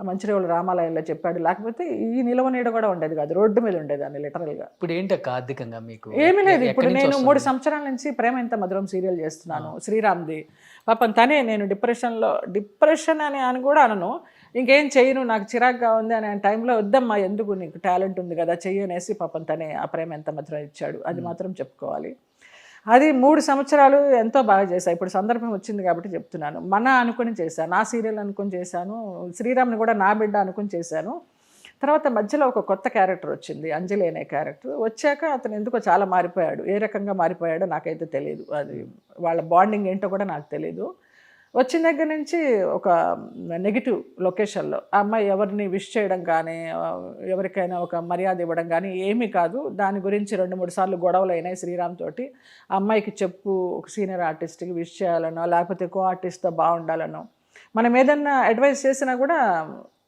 Speaker 2: మంచిర్యాల రామాలయంలో చెప్పాడు. లేకపోతే ఈ నిలవ నీడ కూడా ఉండేది కాదు, రోడ్డు మీద ఉండేదాన్ని లిటరల్గా.
Speaker 1: ఇప్పుడు ఏంటక్క ఆర్థికంగా మీకు
Speaker 2: ఏమీ లేదు.
Speaker 1: ఎక్కడి
Speaker 2: ఇప్పుడు
Speaker 1: నుంచి
Speaker 2: నేను
Speaker 1: వస్తుంది?
Speaker 2: 3 సంవత్సరాల నుంచి ప్రేమ ఎంత మధురం సీరియల్ చేస్తున్నాను, శ్రీరామ్ది. పాపం తనే, నేను డిప్రెషన్ అని కూడా అనను, ఇంకేం చేయను నాకు చిరాగ్గా ఉంది అనే టైంలో, వద్దమ్మా ఎందుకు నీకు టాలెంట్ ఉంది కదా చెయ్యి అనేసి పాపం తనే ఆ ప్రేమ ఎంత మధురం ఇచ్చాడు. అది మాత్రం చెప్పుకోవాలి. అది 3 సంవత్సరాలు ఎంతో బాగా చేశాను. ఇప్పుడు సందర్భం వచ్చింది కాబట్టి చెప్తున్నాను. మన అనుకుని చేశాను, నా సీరియల్ అనుకుని చేశాను, శ్రీరామ్ని కూడా నా బిడ్డ అనుకుని చేశాను. తర్వాత మధ్యలో ఒక కొత్త క్యారెక్టర్ వచ్చింది, అంజలి అనే క్యారెక్టర్ వచ్చాక అతను ఎందుకో చాలా మారిపోయాడు. ఏ రకంగా మారిపోయాడో నాకైతే తెలియదు, అది వాళ్ళ బాండింగ్ ఏంటో కూడా నాకు తెలియదు. వచ్చిన దగ్గర నుంచి ఒక నెగిటివ్ లొకేషన్లో ఆ అమ్మాయి ఎవరిని విష్ చేయడం కానీ, ఎవరికైనా ఒక మర్యాద ఇవ్వడం కానీ ఏమీ కాదు. దాని గురించి 2-3 సార్లు గొడవలు అయినాయి శ్రీరామ్ తోటి. ఆ అమ్మాయికి చెప్పు, ఒక సీనియర్ ఆర్టిస్ట్కి విష్ చేయాలనో లేకపోతే కో ఆర్టిస్ట్తో బాగుండాలనో, మనం ఏదన్నా అడ్వైస్ చేసినా కూడా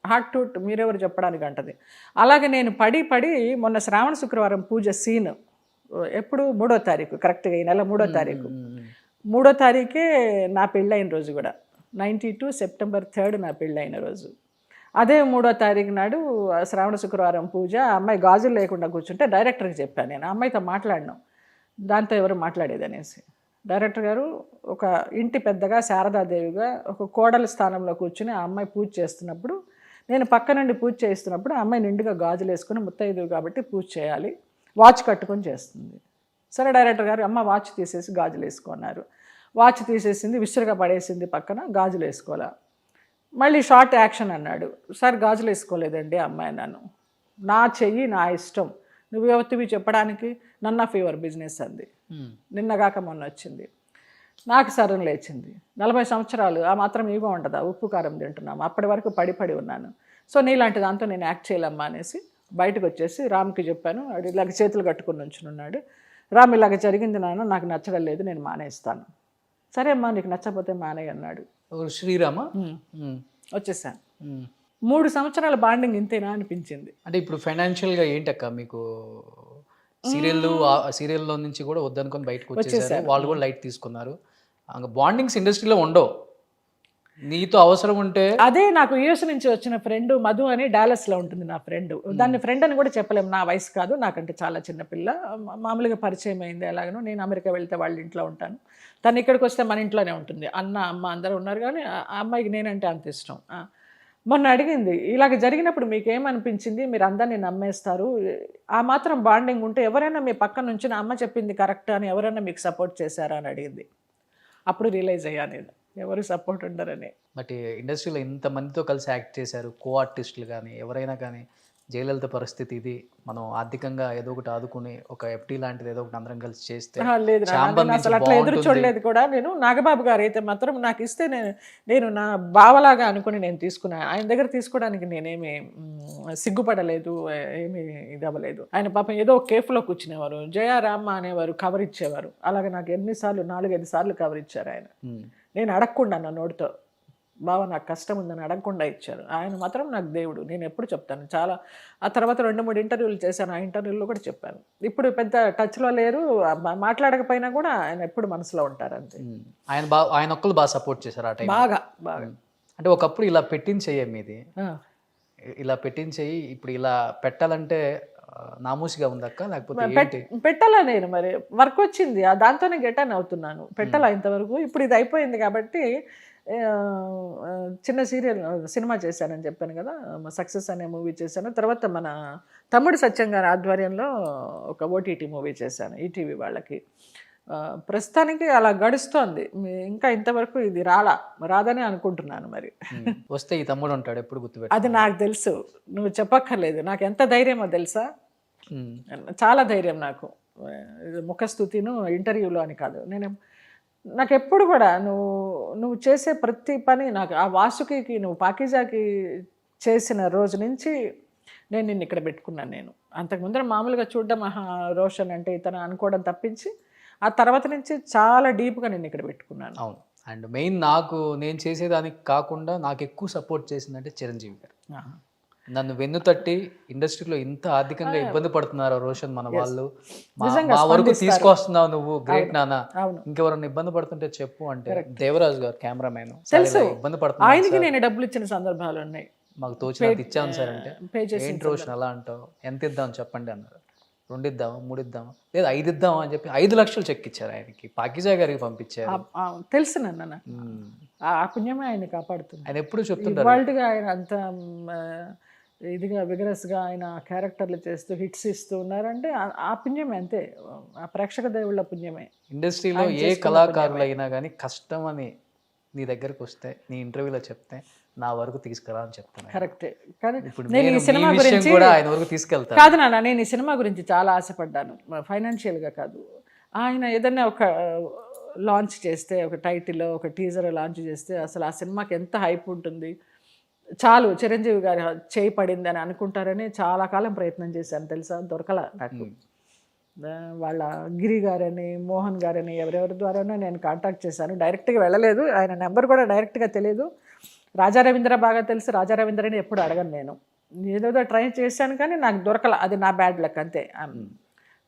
Speaker 2: హార్ట్ టు మీరెవరు చెప్పడానికి అంటది. అలాగే నేను పడి మొన్న శ్రావణ శుక్రవారం పూజ సీన్ ఎప్పుడు 3వ తారీఖు, కరెక్ట్గా ఈ నెల 3వ తారీఖు, 3వ తారీఖే నా పెళ్ళైన రోజు కూడా, 92 సెప్టెంబర్ 3 నా పెళ్ళైన రోజు. అదే 3వ తారీఖు నాడు శ్రావణ శుక్రవారం పూజ, ఆ అమ్మాయి గాజులు లేకుండా కూర్చుంటే డైరెక్టర్కి చెప్పాను నేను, ఆ అమ్మాయితో మాట్లాడినాం, దాంతో ఎవరు మాట్లాడేదనేసి. డైరెక్టర్ గారు ఒక ఇంటి పెద్దగా శారదాదేవిగా ఒక కోడలి స్థానంలో కూర్చుని ఆ అమ్మాయి పూజ చేస్తున్నప్పుడు, నేను పక్క నుండి పూజ చేస్తున్నప్పుడు ఆ అమ్మాయి నిండుగా గాజులు వేసుకుని, ముత్తైదువు కాబట్టి పూజ చేయాలి, వాచ్ కట్టుకొని చేస్తుంది. సరే డైరెక్టర్ గారు అమ్మ వాచ్ తీసేసి గాజులు వేసుకున్నారు. వాచ్ తీసేసింది, విసురుగా పడేసింది పక్కన, గాజులు వేసుకోవాలా. మళ్ళీ షార్ట్ యాక్షన్ అన్నాడు. సార్ గాజులు వేసుకోలేదండి అమ్మాయి అన్నాను. నా చెయ్యి నా ఇష్టం, నువ్వు ఎవరివి చెప్పడానికి, నన్ ఆఫ్ యువర్ బిజినెస్ అంది. నిన్నగాక మొన్న వచ్చింది. నాకు సరం లేచింది. 40 సంవత్సరాలు ఆ మాత్రం ఈగో ఉంటుందా, ఉప్పు కారం తింటున్నాము, అప్పటి వరకు పడి ఉన్నాను. సో నీలాంటి దాంతో నేను యాక్ట్ చేయలేమ్మా అనేసి బయటకు వచ్చేసి రామ్కి చెప్పాను. వాడు ఇలాగ చేతులు కట్టుకుని ఉంచున్నాడు. రామ్ ఇలాగ జరిగింది నాన్న, నాకు నచ్చడం లేదు, నేను మానేస్తాను. సరే అమ్మా నీకు నచ్చకపోతే మానే అన్నాడు.
Speaker 1: శ్రీరామా?
Speaker 2: వచ్చేసాను. 3 సంవత్సరాల బాండింగ్ ఇంతేనా అనిపించింది.
Speaker 1: అంటే ఇప్పుడు ఫైనాన్షియల్గా ఏంటక్క మీకు సీరియల్లో నుంచి కూడా వద్దనుకొని బయటకు వచ్చేసారు, వాళ్ళు కూడా లైట్ తీసుకున్నారు. బాండింగ్స్ ఇండస్ట్రీలో ఉండవు, నీతో అవసరం ఉంటే.
Speaker 2: అదే నాకు యూఎస్ నుంచి వచ్చిన ఫ్రెండ్ మధు అని డాలస్లో ఉంటుంది నా ఫ్రెండ్. దాన్ని ఫ్రెండ్ అని కూడా చెప్పలేము, నా వయసు కాదు, నాకంటే చాలా చిన్నపిల్ల. మామూలుగా పరిచయం అయింది. ఎలాగనో నేను అమెరికా వెళ్తే వాళ్ళ ఇంట్లో ఉంటాను, తను ఇక్కడికి వస్తే మన ఇంట్లోనే ఉంటుంది. అన్న అమ్మ అందరూ ఉన్నారు, కానీ ఆ అమ్మాయికి నేనంటే అంత ఇష్టం. మొన్న అడిగింది, ఇలాగ జరిగినప్పుడు మీకేమనిపించింది, మీరు అందరినీ నమ్మేస్తారు, ఆ మాత్రం బాండింగ్ ఉంటే ఎవరైనా మీ పక్క నుంచి నా అమ్మ చెప్పింది కరెక్ట్ అని ఎవరైనా మీకు సపోర్ట్ చేశారా అని అడిగింది. అప్పుడు రియలైజ్ అయ్యా నేను, ఎవరు సపోర్ట్ ఉండరని.
Speaker 1: బట్ ఇండస్ట్రీలో ఇంతమందితో కలిసి యాక్ట్ చేశారు, కో ఆర్టిస్టులు కానీ ఎవరైనా కానీ. జయలలిత పరిస్థితి ఇది, మనం ఆర్థికంగా ఏదో ఒకటి ఆదుకుని ఒక ఎఫ్టీ లాంటిది ఏదో ఒకటి అందరం కలిసి చేస్తే.
Speaker 2: లేదు అసలు అట్లా ఎదురు చూడలేదు కూడా నేను. నాగబాబు గారు అయితే మాత్రం నాకు ఇస్తే నేను నా బావలాగా అనుకుని నేను తీసుకున్నాను. ఆయన దగ్గర తీసుకోవడానికి నేనేమి సిగ్గుపడలేదు, ఏమీ ఇది అవ్వలేదు. ఆయన పాపం ఏదో కేఫ్లో కూర్చునేవారు, జయారామ అనేవారు, కవర్ ఇచ్చేవారు. అలాగే నాకు 4-5 సార్లు కవర్ ఇచ్చారు ఆయన. నేను అడగకుండా నా నోటితో, బావ నాకు కష్టం ఉందని అడగకుండా ఇచ్చారు. ఆయన మాత్రం నాకు దేవుడు, నేను ఎప్పుడు చెప్తాను. చాలా ఆ తర్వాత 2-3 ఇంటర్వ్యూలు చేశాను, ఆ ఇంటర్వ్యూలో కూడా చెప్పాను. ఇప్పుడు పెద్ద టచ్లో లేరు, మాట్లాడకపోయినా కూడా ఆయన ఎప్పుడు మనసులో ఉంటారు అంతే.
Speaker 1: ఆయన ఒక్కరు బాగా సపోర్ట్ చేశారు ఆ టైం.
Speaker 2: బాగా.
Speaker 1: అంటే ఒకప్పుడు ఇలా పెట్టించేయ మీది, ఇలా పెట్టించేయి ఇప్పుడు ఇలా పెట్టాలంటే నామూసిగా ఉందక్క, లేకపోతే
Speaker 2: పెట్టాలా? నేను మరి వర్క్ వచ్చింది, దాంతోనే గెటాన్ అవుతున్నాను. పెట్టాలా ఇంతవరకు. ఇప్పుడు ఇది అయిపోయింది కాబట్టి చిన్న సినిమా చేశానని చెప్పాను కదా, సక్సెస్ అనే మూవీ చేశాను. తర్వాత మన తమ్ముడు సత్యం గారి ఆధ్వర్యంలో ఒక ఓటీటీ మూవీ చేశాను ఈటీవీ వాళ్ళకి. ప్రస్తుతానికి అలా గడుస్తోంది. ఇంకా ఇంతవరకు ఇది రాదని అనుకుంటున్నాను. మరి
Speaker 1: వస్తే ఈ తమ్ముడు ఉంటాడు ఎప్పుడు గుర్తుపెట్టు.
Speaker 2: అది నాకు తెలుసు, నువ్వు చెప్పక్కర్లేదు. నాకు ఎంత ధైర్యమో తెలుసా, చాలా ధైర్యం నాకు. ముఖస్థుతిను ఇంటర్వ్యూలో అని కాదు, నాకు ఎప్పుడు కూడా నువ్వు చేసే ప్రతి పని, నాకు ఆ వాసుకి నువ్వు పాకీజాకి చేసిన రోజు నుంచి నేను నిన్ను ఇక్కడ పెట్టుకున్నాను. నేను అంతకుముందర మామూలుగా చూడడం రోషన్ అంటే ఇతను అనుకోవడం తప్పించి, ఆ తర్వాత నుంచి చాలా డీప్గా నేను ఇక్కడ పెట్టుకున్నాను.
Speaker 1: అవును. అండ్ మెయిన్ నేను చేసేదానికి కాకుండా నాకు ఎక్కువ సపోర్ట్ చేసిందంటే చిరంజీవి గారు. నన్ను వెన్ను తట్టి ఇండస్ట్రీలో ఇంత ఆర్థికంగా ఇబ్బంది పడుతున్నారు రోషన్ మన వాళ్ళు, మా వరకు తీసుకొస్తున్నావు నువ్వు, గ్రేట్ నాన్న, ఇంకెవరన్నా ఇబ్బంది పడుతుంటే చెప్పు అంటే దేవరాజు గారు కెమెరామెన్
Speaker 2: తెలుసు, ఇబ్బంది పడుతున్నారు, ఆయనకి నేను డబ్బులు ఇచ్చిన సందర్భాలు ఉన్నాయి.
Speaker 1: మాకు తోచినంత ఇచ్చాను సార్ అంటే
Speaker 2: పే చేసి
Speaker 1: ఏంటి రోషన్ అలా అంటావు, ఎంత ఇద్దాం చెప్పండి అన్నారు. 2 ఇద్దామా 3 ఇద్దామా లేదు 5 ఇద్దామా అని చెప్పి 5 లక్షలు చెక్ ఇచ్చారు ఆయనకి, పాకిజా గారికి పంపించారు.
Speaker 2: తెలుసు నన్ను నాకు. ఆ పుణ్యమే ఆయన కాపాడుతుంది.
Speaker 1: ఆయన ఎప్పుడు చెప్తుంటారు
Speaker 2: ఇవాళగా ఆయన అంత ఇదిగా విగరస్గా ఆయన క్యారెక్టర్లు చేస్తూ హిట్స్ ఇస్తూ ఉన్నారంటే ఆ పుణ్యమే, అంతే. ఆ ప్రేక్షక దేవుళ్ళ పుణ్యమే.
Speaker 1: ఇండస్ట్రీలో ఏ కళాకారులు అయినా కానీ కష్టం అని నీ దగ్గరకు వస్తే, నీ ఇంటర్వ్యూలో చెప్తే నా వరకు తీసుకురా అని చెప్తాను.
Speaker 2: కరెక్టే. కానీ
Speaker 1: ఇప్పుడు
Speaker 2: నేను ఈ సినిమా గురించి
Speaker 1: కూడా ఆయన వరకు తీసుకెళ్తాను.
Speaker 2: కాదు నాన్న, నేను ఈ సినిమా గురించి చాలా ఆశపడ్డాను, ఫైనాన్షియల్గా కాదు. ఆయన ఏదైనా ఒక లాంచ్ చేస్తే, ఒక టైటిల్, ఒక టీజర్ లాంచ్ చేస్తే అసలు ఆ సినిమాకి ఎంత హైప్ ఉంటుంది, చాలు చిరంజీవి గారి చేయి పడింది అని అనుకుంటారని చాలా కాలం ప్రయత్నం చేశాను తెలుసా, దొరకల నాకు. వాళ్ళ గిరి గారని, మోహన్ గారని, ఎవరెవరి ద్వారానో నేను కాంటాక్ట్ చేశాను. డైరెక్ట్గా వెళ్ళలేదు, ఆయన నెంబర్ కూడా డైరెక్ట్గా తెలియదు. రాజా రవీంద్ర బాగా తెలుసు, రాజా రవీంద్రని ఎప్పుడు అడగను నేను. ఏదేదో ట్రై చేశాను కానీ నాకు దొరకల. అది నా బ్యాడ్ లక్ అంతే.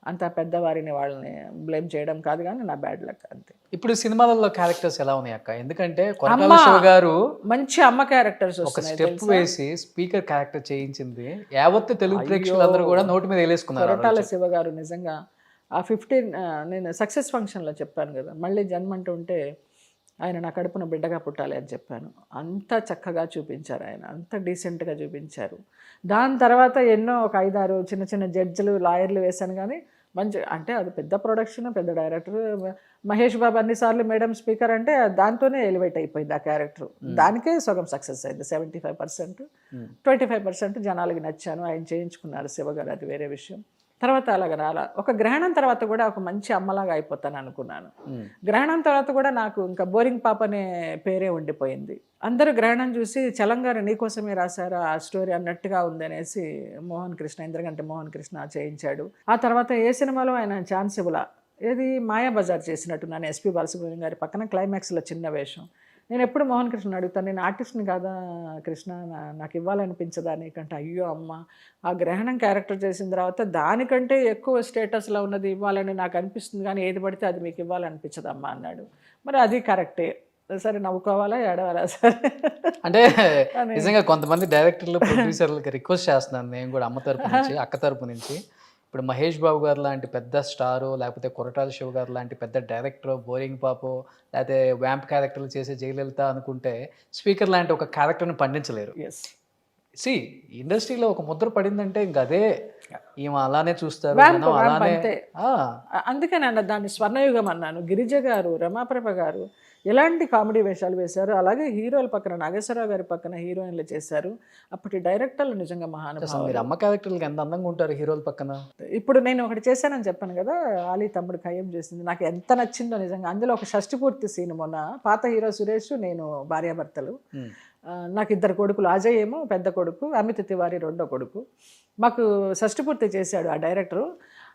Speaker 2: అంత పెద్దవారిని వాళ్ళని బ్లేమ్ చేయడం కాదు కానీ నా బ్యాడ్ లక్ అంతే.
Speaker 1: ఇప్పుడు సినిమాలలో క్యారెక్టర్స్ ఎలా ఉన్నాయి అక్క? ఎందుకంటే కొరటాల శివ గారు
Speaker 2: మంచి అమ్మ క్యారెక్టర్స్
Speaker 1: ఒక స్టెప్ వేసి స్పీకర్ క్యారెక్టర్ చేయించింది, యావత్తు తెలుగు ప్రేక్షకులందరూ కూడా నోటి మీద వేలేసుకున్నారు.
Speaker 2: కొరటాల శివ గారు నిజంగా ఆ 15 నేను సక్సెస్ ఫంక్షన్లో చెప్పాను కదా, మళ్ళీ జన్మంటూ ఉంటే ఆయన నా కడుపున బిడ్డగా పుట్టాలి అని చెప్పాను. అంత చక్కగా చూపించారు ఆయన, అంత డీసెంట్గా చూపించారు. దాని తర్వాత ఎన్నో ఒక 5-6 చిన్న చిన్న జడ్జిలు, లాయర్లు వేశాను కానీ మంచి, అంటే అది పెద్ద ప్రొడక్షన్, పెద్ద డైరెక్టర్. మహేష్ బాబు అన్నిసార్లు మేడం స్పీకర్ అంటే దాంతోనే ఎలివేట్ అయిపోయింది ఆ క్యారెక్టర్. దానికే సగం సక్సెస్ అయింది. 75%, 25% జనాలకి నచ్చాను. ఆయన చేయించుకున్నారు శివగారు, అది వేరే విషయం. తర్వాత అలాగ రాలా. ఒక గ్రహణం తర్వాత కూడా ఒక మంచి అమ్మలాగా అయిపోతాను అనుకున్నాను. గ్రహణం తర్వాత కూడా నాకు ఇంకా బోరింగ్ పాప అనే పేరే ఉండిపోయింది. అందరూ గ్రహణం చూసి చలంగారు నీకోసమే రాశారా ఆ స్టోరీ అన్నట్టుగా ఉంది అనేసి మోహన్ కృష్ణ, ఇంద్రగంటి మోహన్ కృష్ణ చేయించాడు. ఆ తర్వాత ఏ సినిమాలో ఆయన ఛాన్స్ ఇవ్వలా. ఏది మాయాబజార్ చేసినట్టున్నాను ఎస్పి బాలసుబ్రహ్మణ్యం గారి పక్కన క్లైమాక్స్లో చిన్న వేషం. నేను ఎప్పుడు మోహన్ కృష్ణ అడుగుతాను, నేను ఆర్టిస్ట్ని కాదా కృష్ణ, నాకు ఇవ్వాలనిపించదా నీకంటే? అయ్యో అమ్మ, ఆ గ్రహణం క్యారెక్టర్ చేసిన తర్వాత దానికంటే ఎక్కువ స్టేటస్లో ఉన్నది ఇవ్వాలని నాకు అనిపిస్తుంది కానీ ఏది పడితే అది మీకు ఇవ్వాలనిపించదమ్మా అన్నాడు. మరి అది కరెక్టే. సరే నవ్వుకోవాలా ఏడవాలా సరే
Speaker 1: అంటే నిజంగా కొంతమంది డైరెక్టర్లు, ప్రొడ్యూసర్లకి రిక్వెస్ట్ చేస్తున్నాను నేను కూడా, అమ్మ తరపు నుంచి, అక్క తరపు నుంచి. ఇప్పుడు మహేష్ బాబు గారు లాంటి పెద్ద స్టారు, లేకపోతే కొరటాల శివ గారు లాంటి పెద్ద డైరెక్టర్, బోరింగ్ పాపో, లేకపోతే వ్యాంప్ క్యారెక్టర్లు చేసే జయలలిత అనుకుంటే స్పీకర్ లాంటి ఒక క్యారెక్టర్ని పండించలేరు. సి ఇండస్ట్రీలో ఒక ముద్ర పడిందంటే ఇంక అదే, ఈమె అలానే చూస్తారు, అలానే.
Speaker 2: అందుకే నన్ను దాన్ని స్వర్ణయుగం అన్నాను. గిరిజ గారు, రమాప్రభ గారు ఎలాంటి కామెడీ వేషాలు వేశారు. అలాగే హీరోల పక్కన నాగేశ్వరరావు గారి పక్కన హీరోయిన్లు చేశారు. అప్పటి డైరెక్టర్లు నిజంగా మహానుభావులు.
Speaker 1: మీరు అమ్మ క్యారెక్టర్లకి ఎంత అందంగా ఉంటారు హీరోల పక్కన.
Speaker 2: ఇప్పుడు నేను ఒకటి చేశానని చెప్పాను కదా, ఆలీ తమ్ముడు ఖయ్యం చేసింది, నాకు ఎంత నచ్చిందో నిజంగా. అందులో ఒక షష్టి పూర్తి సీన్, మొన్న పాత హీరో సురేష్, నేను భార్యాభర్తలు. నాకు 2 కొడుకులు, అజయ్ ఏమో పెద్ద కొడుకు, అమిత్ తివారీ రెండో కొడుకు. మాకు షష్టి పూర్తి చేశాడు ఆ డైరెక్టరు.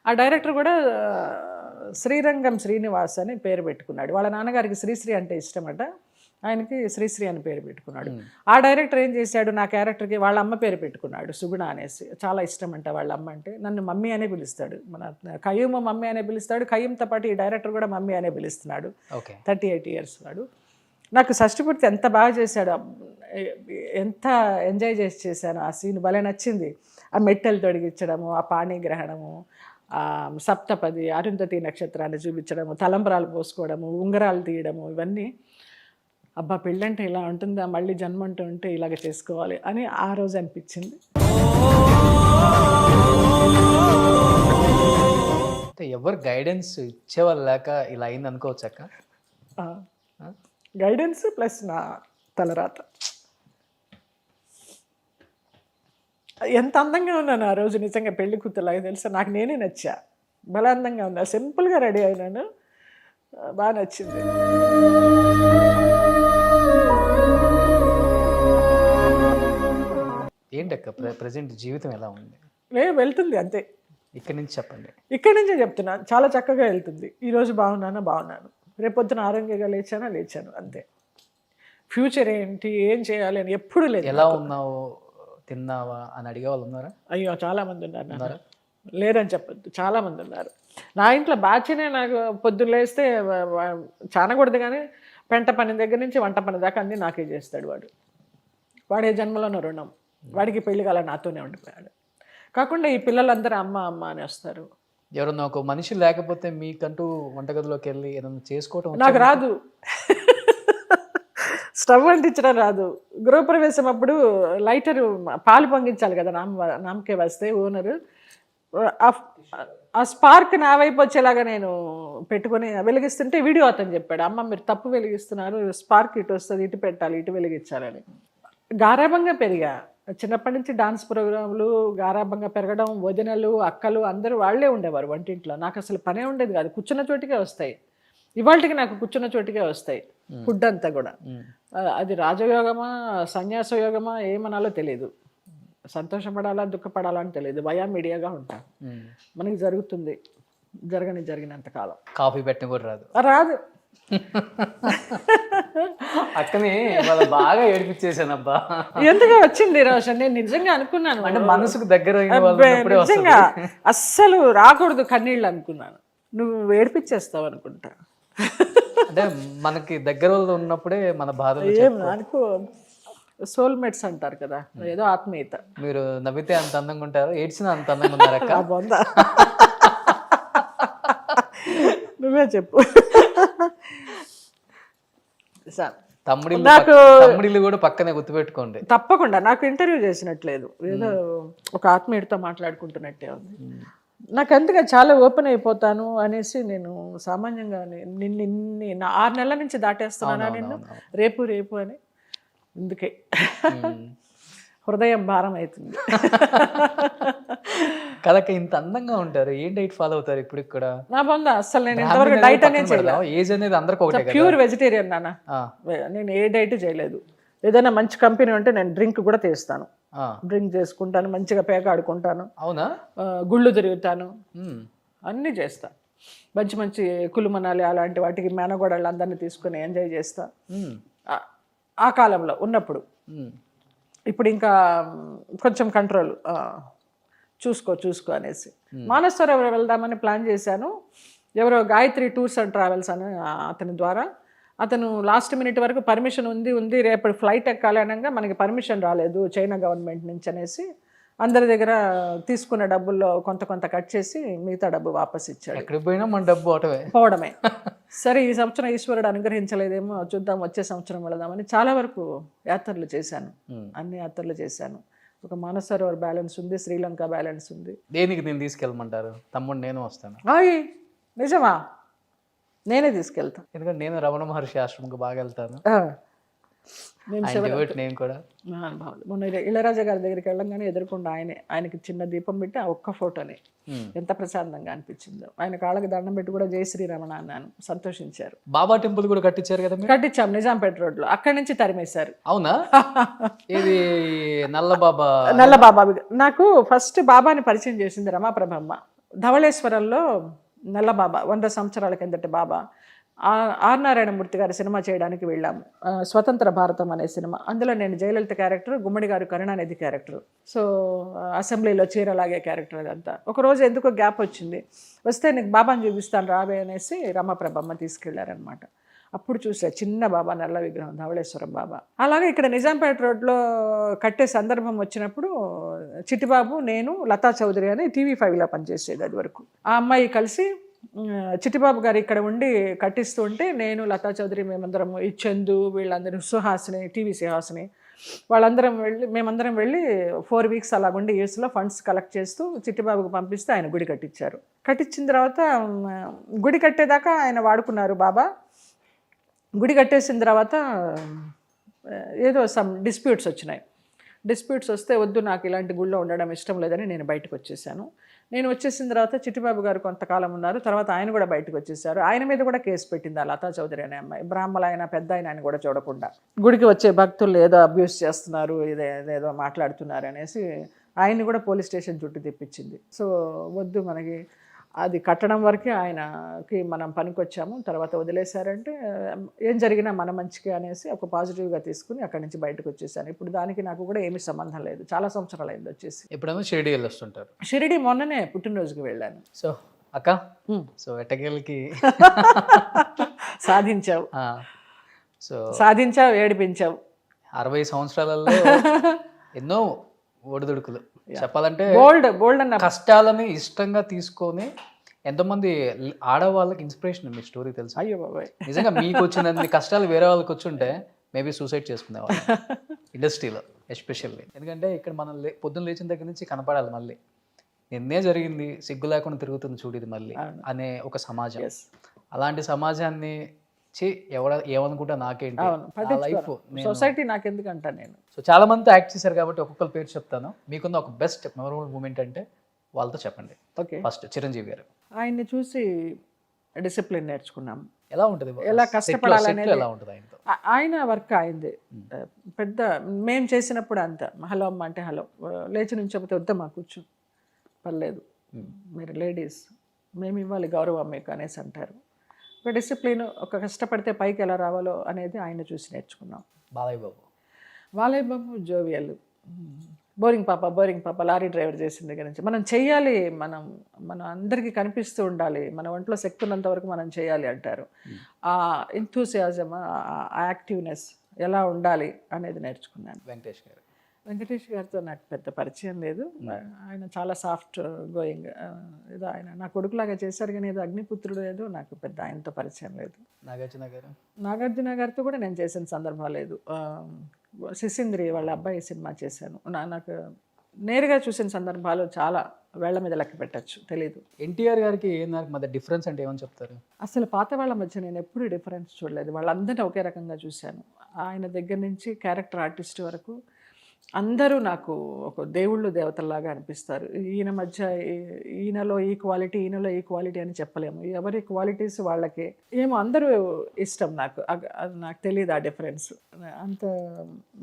Speaker 2: ఆ డైరెక్టర్ కూడా శ్రీరంగం శ్రీనివాస్ అని పేరు పెట్టుకున్నాడు. వాళ్ళ నాన్నగారికి శ్రీశ్రీ అంటే ఇష్టమట, ఆయనకి శ్రీశ్రీ అని పేరు పెట్టుకున్నాడు. ఆ డైరెక్టర్ ఏం చేశాడు, నా క్యారెక్టర్కి వాళ్ళ అమ్మ పేరు పెట్టుకున్నాడు, సుగుణ అనేసి. చాలా ఇష్టం అంట వాళ్ళ అమ్మ అంటే. నన్ను మమ్మీ అనే పిలుస్తాడు, మన ఖయ్యూమ్ మమ్మీ అనే పిలుస్తాడు. ఖయ్యూమ్తో పాటు ఈ డైరెక్టర్ కూడా మమ్మీ అనే పిలుస్తున్నాడు. 38 years వాడు. నాకు షష్టిపూర్తి ఎంత బాగా చేశాడు, ఎంత ఎంజాయ్ చేశాను. ఆ సీన్ భలే నచ్చింది. ఆ మెట్టెలు తొడిగించడము, ఆ పాణిగ్రహణము, సప్తపది, అరుంధతి నక్షత్రాన్ని చూపించడము, తలంబరాలు పోసుకోవడము, ఉంగరాలు తీయడము, ఇవన్నీ అబ్బా పెళ్ళంటే ఇలా ఉంటుందా, మళ్ళీ జన్మంటూ ఉంటే ఇలాగ చేసుకోవాలి అని ఆ రోజు అనిపించింది.
Speaker 1: ఎవరు గైడెన్స్ ఇచ్చేవాళ్ళు లేక ఇలా అయింది అనుకోవచ్చు అక్క?
Speaker 2: గైడెన్స్ ప్లస్ నా తలరాత. ఎంత అందంగా ఉన్నాను ఆ రోజు నిజంగా, పెళ్లి కూతురులాగా తెలుసా. నాకు నేనే నచ్చా, భలే అందంగా ఉన్నా, సింపుల్గా రెడీ అయినాను, బాగా నచ్చింది.
Speaker 1: ఏంటక్క ప్రజెంట్ జీవితం ఎలా ఉంది?
Speaker 2: వెళ్తుంది అంతే.
Speaker 1: ఇక్కడి నుంచి చెప్పండి.
Speaker 2: ఇక్కడి నుంచే చెప్తున్నా, చాలా చక్కగా వెళ్తుంది. ఈరోజు బాగున్నాను, రేపొద్దున ఆరోగ్యంగా లేచాను అంతే. ఫ్యూచర్ ఏంటి, ఏం చేయాలి అని ఎప్పుడు లేదు.
Speaker 1: ఎలా ఉన్నావు, తిన్నావా అని అడిగే వాళ్ళు ఉన్నారా?
Speaker 2: అయ్యో చాలామంది ఉన్నారు. లేరని చెప్పొద్దు, చాలామంది ఉన్నారు. నా ఇంట్లో బాచినే నాకు పొద్దున్న లేస్తే చానకూడదు కానీ పెంట పని దగ్గర నుంచి వంట పని దాకా అన్నీ నాకే చేస్తాడు వాడు. వాడే జన్మలోనో రుణం, వాడికి పెళ్లి కాల నాతోనే ఉండిపోయాడు. కాకుండా ఈ పిల్లలందరూ అమ్మ అమ్మ అని వస్తారు.
Speaker 1: ఎవరన్నా ఒక మనిషి లేకపోతే మీకంటూ వంటగదిలోకి వెళ్ళి ఏదైనా చేసుకోవటం వచ్చా?
Speaker 2: నాకు రాదు, స్టవ్ అంటించడం రాదు. గృహప్రవేశం అప్పుడు లైటర్ పాలు పొంగించాలి కదా, నామకే వస్తే ఓనరు ఆ స్పార్క్ నా వైపు వచ్చేలాగా నేను పెట్టుకొని వెలిగిస్తుంటే వీడియో అతను చెప్పాడు, అమ్మ మీరు తప్పు వెలిగిస్తున్నారు, స్పార్క్ ఇటు వస్తుంది, ఇటు పెట్టాలి, ఇటు వెలిగించాలని. గారాభంగా పెరిగా, చిన్నప్పటి నుంచి డాన్స్ ప్రోగ్రాంలు, గారాభంగా పెరగడం, వదినలు అక్కలు అందరూ వాళ్ళే ఉండేవారు వంటింట్లో. నాకు అసలు పనే ఉండేది కాదు, కూర్చున్న చోటికే వస్తాయి. ఇవాళకి నాకు కూర్చున్న చోటికే వస్తాయి ఫుడ్ అంతా కూడా. అది రాజయోగమా సన్యాస యోగమా ఏమనాలో తెలియదు, సంతోషపడాలా దుఃఖపడాలా అని తెలియదు, భయా మీడియాగా ఉంటాను. మనకి జరుగుతుంది, జరిగినంత కాలం.
Speaker 1: కాఫీ పెట్టిన కూడా రాదు.
Speaker 2: రాదు.
Speaker 1: అక్కని బాగా ఏడిపించేసానబ్బా.
Speaker 2: ఎందుకు వచ్చింది రోషన్, నేను నిజంగా అనుకున్నాను,
Speaker 1: అంటే మనసుకు దగ్గర అయిన వాళ్ళు ఉన్నప్పుడే
Speaker 2: నిజంగా అస్సలు రాకూడదు కన్నీళ్ళు అనుకున్నాను. నువ్వు ఏడిపించేస్తావు అనుకుంటా.
Speaker 1: అంటే మనకి దగ్గర వాళ్ళు ఉన్నప్పుడే మన బాధలు
Speaker 2: ఏం అనుకో, సోల్మేట్స్ అంటారు కదా, ఏదో ఆత్మీయత.
Speaker 1: మీరు నవ్వితే అంత అందంగా ఉంటారు, ఏడ్చినా అంత అందంగా ఉన్నారక్క.
Speaker 2: బొందా నువ్వే చెప్పు.
Speaker 1: తమ్ముడిల్లు కూడా పక్కనే గుర్తుపెట్టుకోండి.
Speaker 2: తప్పకుండా. నాకు ఇంటర్వ్యూ చేసినట్లేదు, ఏదో ఒక ఆత్మీయుడితో మాట్లాడుకుంటున్నట్టే ఉంది. నాకు అందుకే చాలా ఓపెన్ అయిపోతాను అనేసి నేను సామాన్యంగా నిన్న 6 నెలల నుంచి దాటేస్తున్నానా నిన్ను రేపు రేపు అని. అందుకే హృదయం భారం అవుతుంది.
Speaker 1: కదక ఇంత అందంగా ఉంటారు, ఏం డైట్ ఫాలో అవుతారు ఇప్పుడు కూడా?
Speaker 2: నా బంద అసలు నేను ఇంతవరకు డైట్ అనేది చేయలేదు.
Speaker 1: ఏజ్ అనేది అందరికి ఒకటే,
Speaker 2: ప్యూర్ వెజిటేరియన్ నాన్న. నేను ఏ డైట్ చేయలేదు. ఏదైనా మంచి కంపెనీ ఉంటే నేను డ్రింక్ కూడా తీస్తాను, డ్రింక్ చేసుకుంటాను, మంచిగా పేక ఆడుకుంటాను.
Speaker 1: అవునా?
Speaker 2: గుళ్ళు తిరుగుతాను, అన్నీ చేస్తా. మంచి మంచి కులుమనాలి అలాంటి వాటికి మేనగోడళ్ళు అందరినీ తీసుకుని ఎంజాయ్ చేస్తా ఆ కాలంలో ఉన్నప్పుడు. ఇప్పుడు ఇంకా కొంచెం కంట్రోల్, చూసుకో అనేసి. మానసరోవర్ వెళ్దామని ప్లాన్ చేశాను. ఎవరో గాయత్రి టూర్స్ అండ్ ట్రావెల్స్ అని అతని ద్వారా, అతను లాస్ట్ మినిట్ వరకు పర్మిషన్ ఉంది రేపు ఫ్లైట్ ఎక్కాలి అనగా మనకి పర్మిషన్ రాలేదు చైనా గవర్నమెంట్ నుంచి అనేసి అందరి దగ్గర తీసుకున్న డబ్బుల్లో కొంత కట్ చేసి మిగతా డబ్బు వాపస్ ఇచ్చాడు.
Speaker 1: ఎక్కడికి పోయినా మన డబ్బు
Speaker 2: పోవడమే. సరే ఈ సంవత్సరం ఈశ్వరుడు అనుగ్రహించలేదేమో, చూద్దాం వచ్చే సంవత్సరం వెళదామని చాలా వరకు యాత్రలు చేశాను, అన్ని యాత్రలు చేశాను. ఒక మానసరోవర్ బ్యాలెన్స్ ఉంది, శ్రీలంక బ్యాలెన్స్ ఉంది.
Speaker 1: దేనికి నేను తీసుకెళ్ళమంటారు? తమ్ముడు నేను వస్తాను.
Speaker 2: నిజమా? నేనే తీసుకెళ్తాను,
Speaker 1: ఎందుకంటే నేను రమణ మహర్షి ఆశ్రమంకి బాగా వెళ్తాను. నేను కూడా
Speaker 2: మొన్న ఇళరాజా గారి దగ్గరికి వెళ్ళంగానే ఎదుర్కొండ ఆయనకి చిన్న దీపం పెట్టి ఆ ఒక్క ఫోటోని ఎంత ప్రశాంతంగా అనిపించిందో. ఆయన కాళ్ళకి దండం పెట్టి కూడా జై శ్రీరమణ అన్నాను, సంతోషించారు.
Speaker 1: బాబా టెంపుల్ కూడా కట్టించారు కదా?
Speaker 2: కట్టించాం, నిజాంపేట రోడ్ లో. అక్కడి నుంచి తరిమేశారు.
Speaker 1: అవునా? ఇది నల్ల బాబా.
Speaker 2: నాకు ఫస్ట్ బాబాని పరిచయం చేసింది రమాప్రభమ్మ. ధవళేశ్వరంలో నల్ల బాబా, 100 సంవత్సరాల కిందటి బాబా. ఆర్ నారాయణమూర్తి గారి సినిమా చేయడానికి వెళ్ళాము, స్వతంత్ర భారతం అనే సినిమా. అందులో నేను జయలలిత క్యారెక్టర్, గుమ్మడి గారు కరుణానిధి క్యారెక్టర్. సో అసెంబ్లీలో చీరలాగే క్యారెక్టర్. అదంతా ఒకరోజు ఎందుకో గ్యాప్ వచ్చింది, వస్తే నీకు బాబాని చూపిస్తాను రావే అనేసి రమాప్రభమ్మ తీసుకెళ్లారనమాట. అప్పుడు చూసా చిన్న బాబా, నల్ల విగ్రహం, ధవళేశ్వరం బాబా. అలాగే ఇక్కడ నిజాంపేట రోడ్లో కట్టే సందర్భం వచ్చినప్పుడు చిట్టిబాబు, నేను, లతా చౌదరి అని TV5లో పనిచేసేది అది వరకు. ఆ అమ్మాయి కలిసి చిట్టిబాబు గారు ఇక్కడ ఉండి కట్టిస్తూ ఉంటే నేను, లతా చౌదరి, మేమందరం, ఈ చందు వీళ్ళందరూ, సుహాసిని, సుహాసిని మేమందరం వెళ్ళి 4 వీక్స్ అలాగుండి యూఎస్లో ఫండ్స్ కలెక్ట్ చేస్తూ చిట్టిబాబుకు పంపిస్తే ఆయన గుడి కట్టించారు. కట్టించిన తర్వాత గుడి కట్టేదాకా ఆయన వాడుకున్నారు బాబా. గుడి కట్టేసిన తర్వాత ఏదో సమ్ డిస్ప్యూట్స్ వచ్చినాయి. డిస్ప్యూట్స్ వస్తే వద్దు, నాకు ఇలాంటి గుళ్ళో ఉండడం ఇష్టం లేదని నేను బయటకు వచ్చేసాను. నేను వచ్చేసిన తర్వాత చిట్టిబాబు గారు కొంతకాలం ఉన్నారు, తర్వాత ఆయన కూడా బయటకు వచ్చేసారు. ఆయన మీద కూడా కేసు పెట్టింది ఆ లతా చౌదరి అనే అమ్మాయి. బ్రాహ్మణ ఆయన, పెద్ద ఆయన కూడా చూడకుండా గుడికి వచ్చే భక్తులు ఏదో అబ్యూస్ చేస్తున్నారు, ఏదో మాట్లాడుతున్నారు అనేసి ఆయన్ని కూడా పోలీస్ స్టేషన్ చుట్టూ తెప్పించింది. సో వద్దు, మనకి అది కట్టడం వరకే ఆయనకి మనం పనికొచ్చాము, తర్వాత వదిలేశారంటే ఏం జరిగినా మన మంచిగా అనేసి ఒక పాజిటివ్గా తీసుకుని అక్కడి నుంచి బయటకు వచ్చేసాను. ఇప్పుడు దానికి నాకు కూడా ఏమీ సంబంధం లేదు, చాలా సంవత్సరాలు అయింది వచ్చేసి.
Speaker 1: ఎప్పుడైనా షిరిడి వెళ్ళొస్తుంటారు? షిరిడి
Speaker 2: మొన్ననే పుట్టినరోజుకి వెళ్ళాను.
Speaker 1: సో అక్క, సో ఎట్టకేళ్ళకి
Speaker 2: సాధించావు, ఏడిపించావు.
Speaker 1: 60 సంవత్సరాలలో ఎన్నో ఒడిదుడుకులు చెప్పాలంటే
Speaker 2: బోల్డ్ అన్న
Speaker 1: కష్టాలని ఇష్టంగా తీసుకొని ఎంతోమంది ఆడవాళ్ళకి ఇన్స్పిరేషన్ మీ స్టోరీ తెలుసు.
Speaker 2: అయ్యో బాబాయ్,
Speaker 1: నిజంగా మీకు వచ్చినన్ని కష్టాలు వేరే వాళ్ళకి వచ్చుంటే మేబీ సూసైడ్ చేసుకునేవాళ్ళు ఇండస్ట్రీలో ఎస్పెషల్లీ. ఎందుకంటే ఇక్కడ మనం పొద్దున్న లేచిన దగ్గర నుంచి కనపడాలి మళ్ళీ నిన్నే జరిగింది సిగ్గు లేకుండా తిరుగుతుంది చూడు ఇది మళ్ళీ అనే ఒక సమాజం. అలాంటి సమాజాన్ని ఏమనుకుంటా నాకేంటి లైఫ్
Speaker 2: సొసైటీ నాకెందుకు అంటా నేను.
Speaker 1: సో చాలా మంది యాక్ట్ చేశారు కాబట్టి ఒక్కొక్కరు పేరు చెప్తాను. మీకున్న ఒక బెస్ట్ మెమరబుల్ మూమెంట్ అంటే వాళ్ళతో చెప్పండి.
Speaker 2: ఓకే,
Speaker 1: ఫస్ట్ చిరంజీవి గారు.
Speaker 2: ఆయన్ని చూసి డిసిప్లిన్ నేర్చుకున్నాం,
Speaker 1: ఎలా ఉంటుంది,
Speaker 2: ఎలా కష్టపడాలనేది.
Speaker 1: ఎలా ఉంటుంది ఆయనతో?
Speaker 2: ఆయన వర్క్ అయింది పెద్ద. మేము చేసినప్పుడు అంత హలో అమ్మ అంటే హలో, లేచి నుంచి చెబితే వద్దమ్మా కూర్చో పర్లేదు, మీరు లేడీస్ మేము ఇవ్వాలి గౌరవం మీకు అనేసి అంటారు. ఒక డిసిప్లిన్, ఒక కష్టపడితే పైకి ఎలా రావాలో అనేది ఆయన చూసి నేర్చుకున్నాం. బాలయ్య బాబు జోవియల్, బోరింగ్ పాప లారీ డ్రైవర్ చేసిన దగ్గర నుంచి మనం చెయ్యాలి, మనం అందరికీ కనిపిస్తూ ఉండాలి, మన ఒంట్లో శక్తి ఉన్నంత వరకు మనం చేయాలి అంటారు. ఆ ఎంతూసియాజం, ఆ యాక్టివ్నెస్ ఎలా ఉండాలి అనేది నేర్చుకున్నాను. వెంకటేష్ గారితో నాకు పెద్ద పరిచయం లేదు. ఆయన చాలా సాఫ్ట్ గోయింగ్, ఏదో ఆయన నా కొడుకులాగా చేశారు కానీ ఏదో అగ్నిపుత్రుడు ఏదో నాకు పెద్ద ఆయనతో పరిచయం లేదు. నాగార్జున గారితో కూడా నేను చేసిన సందర్భం లేదు. సిసింద్రి వాళ్ళ అబ్బాయి సినిమా చేశాను. నాకు నేరుగా చూసిన సందర్భాలు చాలా వేళ్ల మీద లెక్క పెట్టచ్చు, తెలీదు.
Speaker 1: ఎన్టీఆర్ గారికి మధ్య డిఫరెన్స్ అంటే ఏమని చెప్తారు?
Speaker 2: అసలు పాత వాళ్ళ మధ్య నేను ఎప్పుడూ డిఫరెన్స్ చూడలేదు, వాళ్ళందరినీ ఒకే రకంగా చూశాను. ఆయన దగ్గర నుంచి క్యారెక్టర్ ఆర్టిస్ట్ వరకు అందరూ నాకు ఒక దేవుళ్ళు దేవతల్లాగా అనిపిస్తారు. ఈయన మధ్య ఈయనలో ఈ క్వాలిటీ ఈయనలో ఈ క్వాలిటీ అని చెప్పలేము, ఎవరి క్వాలిటీస్ వాళ్ళకే ఏమో అందరూ ఇష్టం. నాకు తెలియదు ఆ డిఫరెన్స్, అంత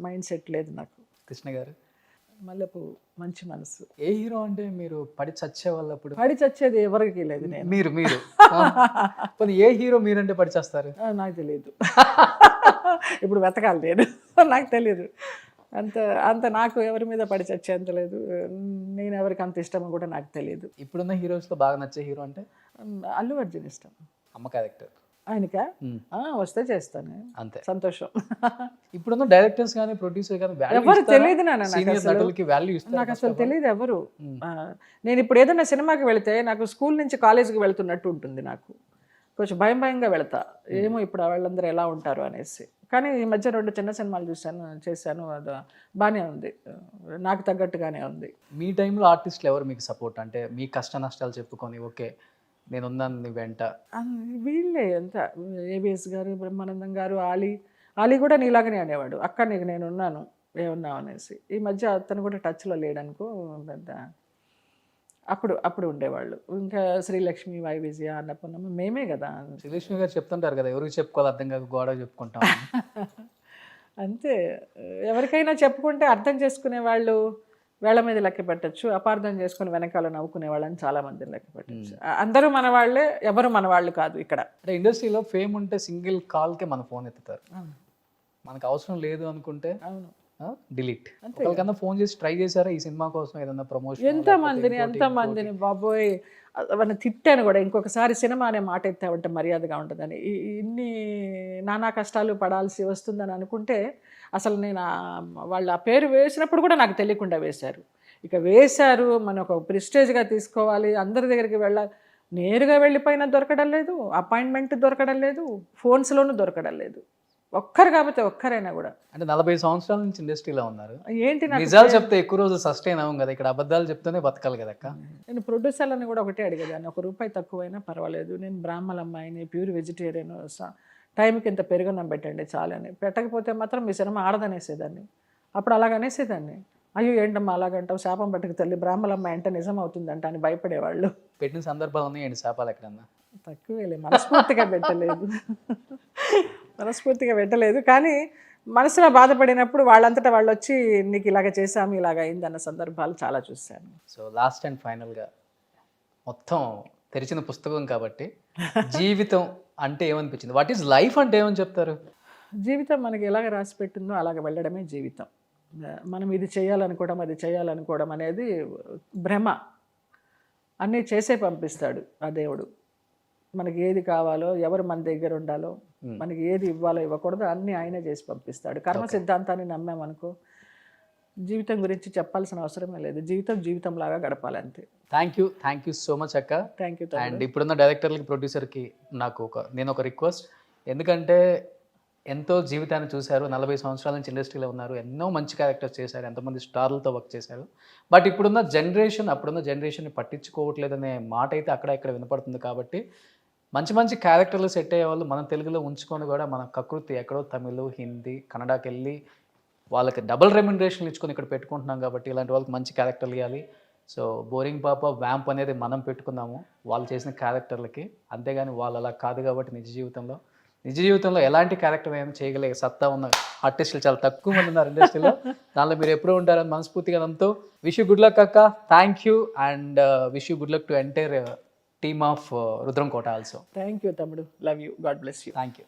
Speaker 2: మైండ్ సెట్ లేదు నాకు.
Speaker 1: కృష్ణ గారు
Speaker 2: మల్లెపు మంచి మనసు.
Speaker 1: ఏ హీరో అంటే మీరు పడి చచ్చే వాళ్ళప్పుడు?
Speaker 2: పడి చచ్చేది ఎవరికి లేదు నేను.
Speaker 1: మీరు ఏ హీరో మీరంటే పడి చేస్తారు?
Speaker 2: నాకు తెలియదు, ఇప్పుడు వెతకాలి నేను, నాకు తెలియదు. అంత నాకు ఎవరి మీద పడి చచ్చేంత లేదు, నేను ఎవరికి అంత ఇష్టమో కూడా నాకు తెలియదు.
Speaker 1: ఇప్పుడున్న హీరోస్లో బాగా నచ్చే హీరో అంటే?
Speaker 2: అల్లు అర్జున్ ఇష్టం.
Speaker 1: అమ్మ క్యారెక్టర్
Speaker 2: ఆయనకా? వస్తే చేస్తాను, అంతే, సంతోషం.
Speaker 1: ఇప్పుడున్న డైరెక్టర్స్ కానీ ప్రొడ్యూసర్ కానీ
Speaker 2: ఎవరు తెలియదు నాకు అసలు తెలియదు ఎవరు. నేను ఇప్పుడు ఏదైనా సినిమాకి వెళితే నాకు స్కూల్ నుంచి కాలేజీకి వెళ్తున్నట్టు ఉంటుంది, నాకు కొంచెం భయంగా వెళతా, ఏమో ఇప్పుడు వాళ్ళందరూ ఎలా ఉంటారు అనేసి. కానీ ఈ మధ్య 2 చిన్న సినిమాలు చేశాను, అది బాగానే ఉంది, నాకు తగ్గట్టుగానే ఉంది.
Speaker 1: మీ టైంలో ఆర్టిస్టులు ఎవరు మీకు సపోర్ట్? అంటే మీ కష్ట నష్టాలు చెప్పుకొని ఓకే నేనున్నాను నీ వెంట.
Speaker 2: వీళ్ళే ఎంత, ఏబిఎస్ గారు, బ్రహ్మానందం గారు, ఆలీ కూడా నీలాగనే అనేవాడు, అక్క నీకు నేనున్నాను ఏమున్నావు అనేసి. ఈ మధ్య అతను కూడా టచ్లో లేడనుకో పెద్ద, అప్పుడు ఉండేవాళ్ళు. ఇంకా శ్రీలక్ష్మి, వై విజయ, అన్నపూర్ణమ్మ మేమే కదా.
Speaker 1: శ్రీలక్ష్మి గారు చెప్తుంటారు కదా, ఎవరికి చెప్పుకోవాలి అర్థం కాదు గోడ చెప్పుకుంటాం
Speaker 2: అంతే, ఎవరికైనా చెప్పుకుంటే అర్థం చేసుకునే వాళ్ళు వేళ్ల మీద లెక్క పెట్టచ్చు, అపార్థం చేసుకుని వెనకాల నవ్వుకునే వాళ్ళని చాలా మందిని లెక్క పెట్టచ్చు. అందరూ మన వాళ్ళే, ఎవరు మన వాళ్ళు కాదు. ఇక్కడ
Speaker 1: అంటే ఇండస్ట్రీలో ఫేమ్ ఉంటే సింగిల్ కాల్కే మన ఫోన్ ఎత్తుతారు, మనకు అవసరం లేదు అనుకుంటే
Speaker 2: అవును
Speaker 1: డిలీట్. ఒకరికన్నా ఫోన్ చేసి ట్రై చేశారా ఈ సినిమా కోసం ఏదన్నా ప్రమోషన్?
Speaker 2: ఎంతమందిని బాబోయ్, వాళ్ళని తిట్టాను కూడా, ఇంకొకసారి సినిమా అనే మాట ఎత్తావంటే మర్యాదగా ఉంటుందని. ఇన్ని నానా కష్టాలు పడాల్సి వస్తుందని అనుకుంటే అసలు నేను వాళ్ళు ఆ పేరు వేసినప్పుడు కూడా నాకు తెలియకుండా వేశారు. ఇక వేశారు, మనం ఒక ప్రిస్టేజ్గా తీసుకోవాలి, అందరి దగ్గరికి వెళ్ళాలి, నేరుగా వెళ్ళిపోయినా దొరకడం లేదు, అపాయింట్మెంట్ దొరకడం లేదు, ఫోన్స్లోనూ దొరకడం లేదు. ఒక్కరు కాబట్టి ఒక్కరైనా కూడా.
Speaker 1: అంటే 40 సంవత్సరాల నుంచి ఇండస్ట్రీలో ఉన్నారు,
Speaker 2: ఏంటి
Speaker 1: నిజాలు చెప్తే ఎక్కువ రోజు సస్టైన్ అవ్వం కదా, ఇక్కడ అబద్ధాలు చెప్తేనే బతకాలి కదా అక్క.
Speaker 2: నేను ప్రొడ్యూసర్లను కూడా ఒకటే అడిగేదాన్ని, ₹1 తక్కువైనా పర్వాలేదు, నేను బ్రాహ్మణ అమ్మాయిని, ప్యూర్ వెజిటేరియన్, టైంకి ఇంత పెరుగన్నం పెట్టండి చాలని, పెట్టకపోతే మాత్రం మీ సినిమా ఆడదనేసేదాన్ని. అప్పుడు అలాగనేసేదాన్ని, అయ్యో ఏంటమ్మా అలాగంటావు, శాపం పట్టుకు తల్లి, బ్రాహ్మణ అమ్మాయి అంటే నిజం అవుతుందంట అని భయపడేవాళ్ళు.
Speaker 1: పెట్టిన సందర్భాలు ఉన్నాయి ఏంటి శాపాలు ఎక్కడన్నా?
Speaker 2: తక్కువేలే, మనస్ఫూర్తిగా పెట్టలేదు కానీ మనసులో బాధపడినప్పుడు వాళ్ళంతటా వాళ్ళు వచ్చి నీకు ఇలాగ చేశాము ఇలాగ అయిందన్న సందర్భాలు చాలా చూశాను.
Speaker 1: సో లాస్ట్ అండ్ ఫైనల్గా మొత్తం తెరిచిన పుస్తకం కాబట్టి జీవితం అంటే ఏమనిపించింది? వాట్ ఈజ్ లైఫ్ అంటే ఏమని చెప్తారు?
Speaker 2: జీవితం మనకి ఎలాగ రాసి పెట్టిందో అలాగ వెళ్ళడమే జీవితం. మనం ఇది చేయాలనుకోవడం అది చేయాలనుకోవడం అనేది భ్రమ. అన్నీ చేసే పంపిస్తాడు ఆ దేవుడు. మనకి ఏది కావాలో, ఎవరు మన దగ్గర ఉండాలో, మనకి ఏది ఇవ్వాలో ఇవ్వకూడదు అన్నీ ఆయనే చేసి పంపిస్తాడు. కర్మ సిద్ధాంతాన్ని నమ్మామనుకో జీవితం గురించి చెప్పాల్సిన అవసరమే లేదు. జీవితం లాగా గడపాలి అంతే.
Speaker 1: థ్యాంక్ యూ సో మచ్ అక్క.
Speaker 2: Thank you.
Speaker 1: అండ్ ఇప్పుడున్న డైరెక్టర్లకి ప్రొడ్యూసర్కి నేను ఒక రిక్వెస్ట్, ఎందుకంటే ఎంతో జీవితాన్ని చూశారు, 40 సంవత్సరాల నుంచి ఇండస్ట్రీలో ఉన్నారు, ఎన్నో మంచి క్యారెక్టర్స్ చేశారు, ఎంతోమంది స్టార్లతో వర్క్ చేశారు. బట్ ఇప్పుడున్న జనరేషన్ అప్పుడున్న జనరేషన్ని పట్టించుకోవట్లేదనే మాట అయితే అక్కడ ఇక్కడ వినపడుతుంది. కాబట్టి మంచి మంచి క్యారెక్టర్లు సెట్ అయ్యే వాళ్ళు మన తెలుగులో ఉంచుకొని కూడా మన కకృతి ఎక్కడో తమిళ్, హిందీ, కన్నడకి వెళ్ళి వాళ్ళకి డబుల్ రెమ్యునరేషన్ ఇచ్చుకొని ఇక్కడ పెట్టుకుంటున్నాం. కాబట్టి ఇలాంటి వాళ్ళకి మంచి క్యారెక్టర్లు ఇవ్వాలి. సో బోరింగ్ పాప, వ్యాంప్ అనేది మనం పెట్టుకుందాము వాళ్ళు చేసిన క్యారెక్టర్లకి, అంతేగాని వాళ్ళు అలా కాదు. కాబట్టి నిజ జీవితంలో ఎలాంటి క్యారెక్టర్ అయినా చేయగలిగే సత్తా ఉన్న ఆర్టిస్టులు చాలా తక్కువ మంది ఉన్నారు ఇండస్ట్రీలో. దానిలో మీరు ఎప్పుడూ ఉంటారని మనస్ఫూర్తిగా నమ్ముతూ విష్ యూ గుడ్ లక్ అక్క. Thank you and wish you good luck to entire team of Rudram Kota also.
Speaker 2: Thank you తమ్ముడు. Love you. God bless you.
Speaker 1: Thank you.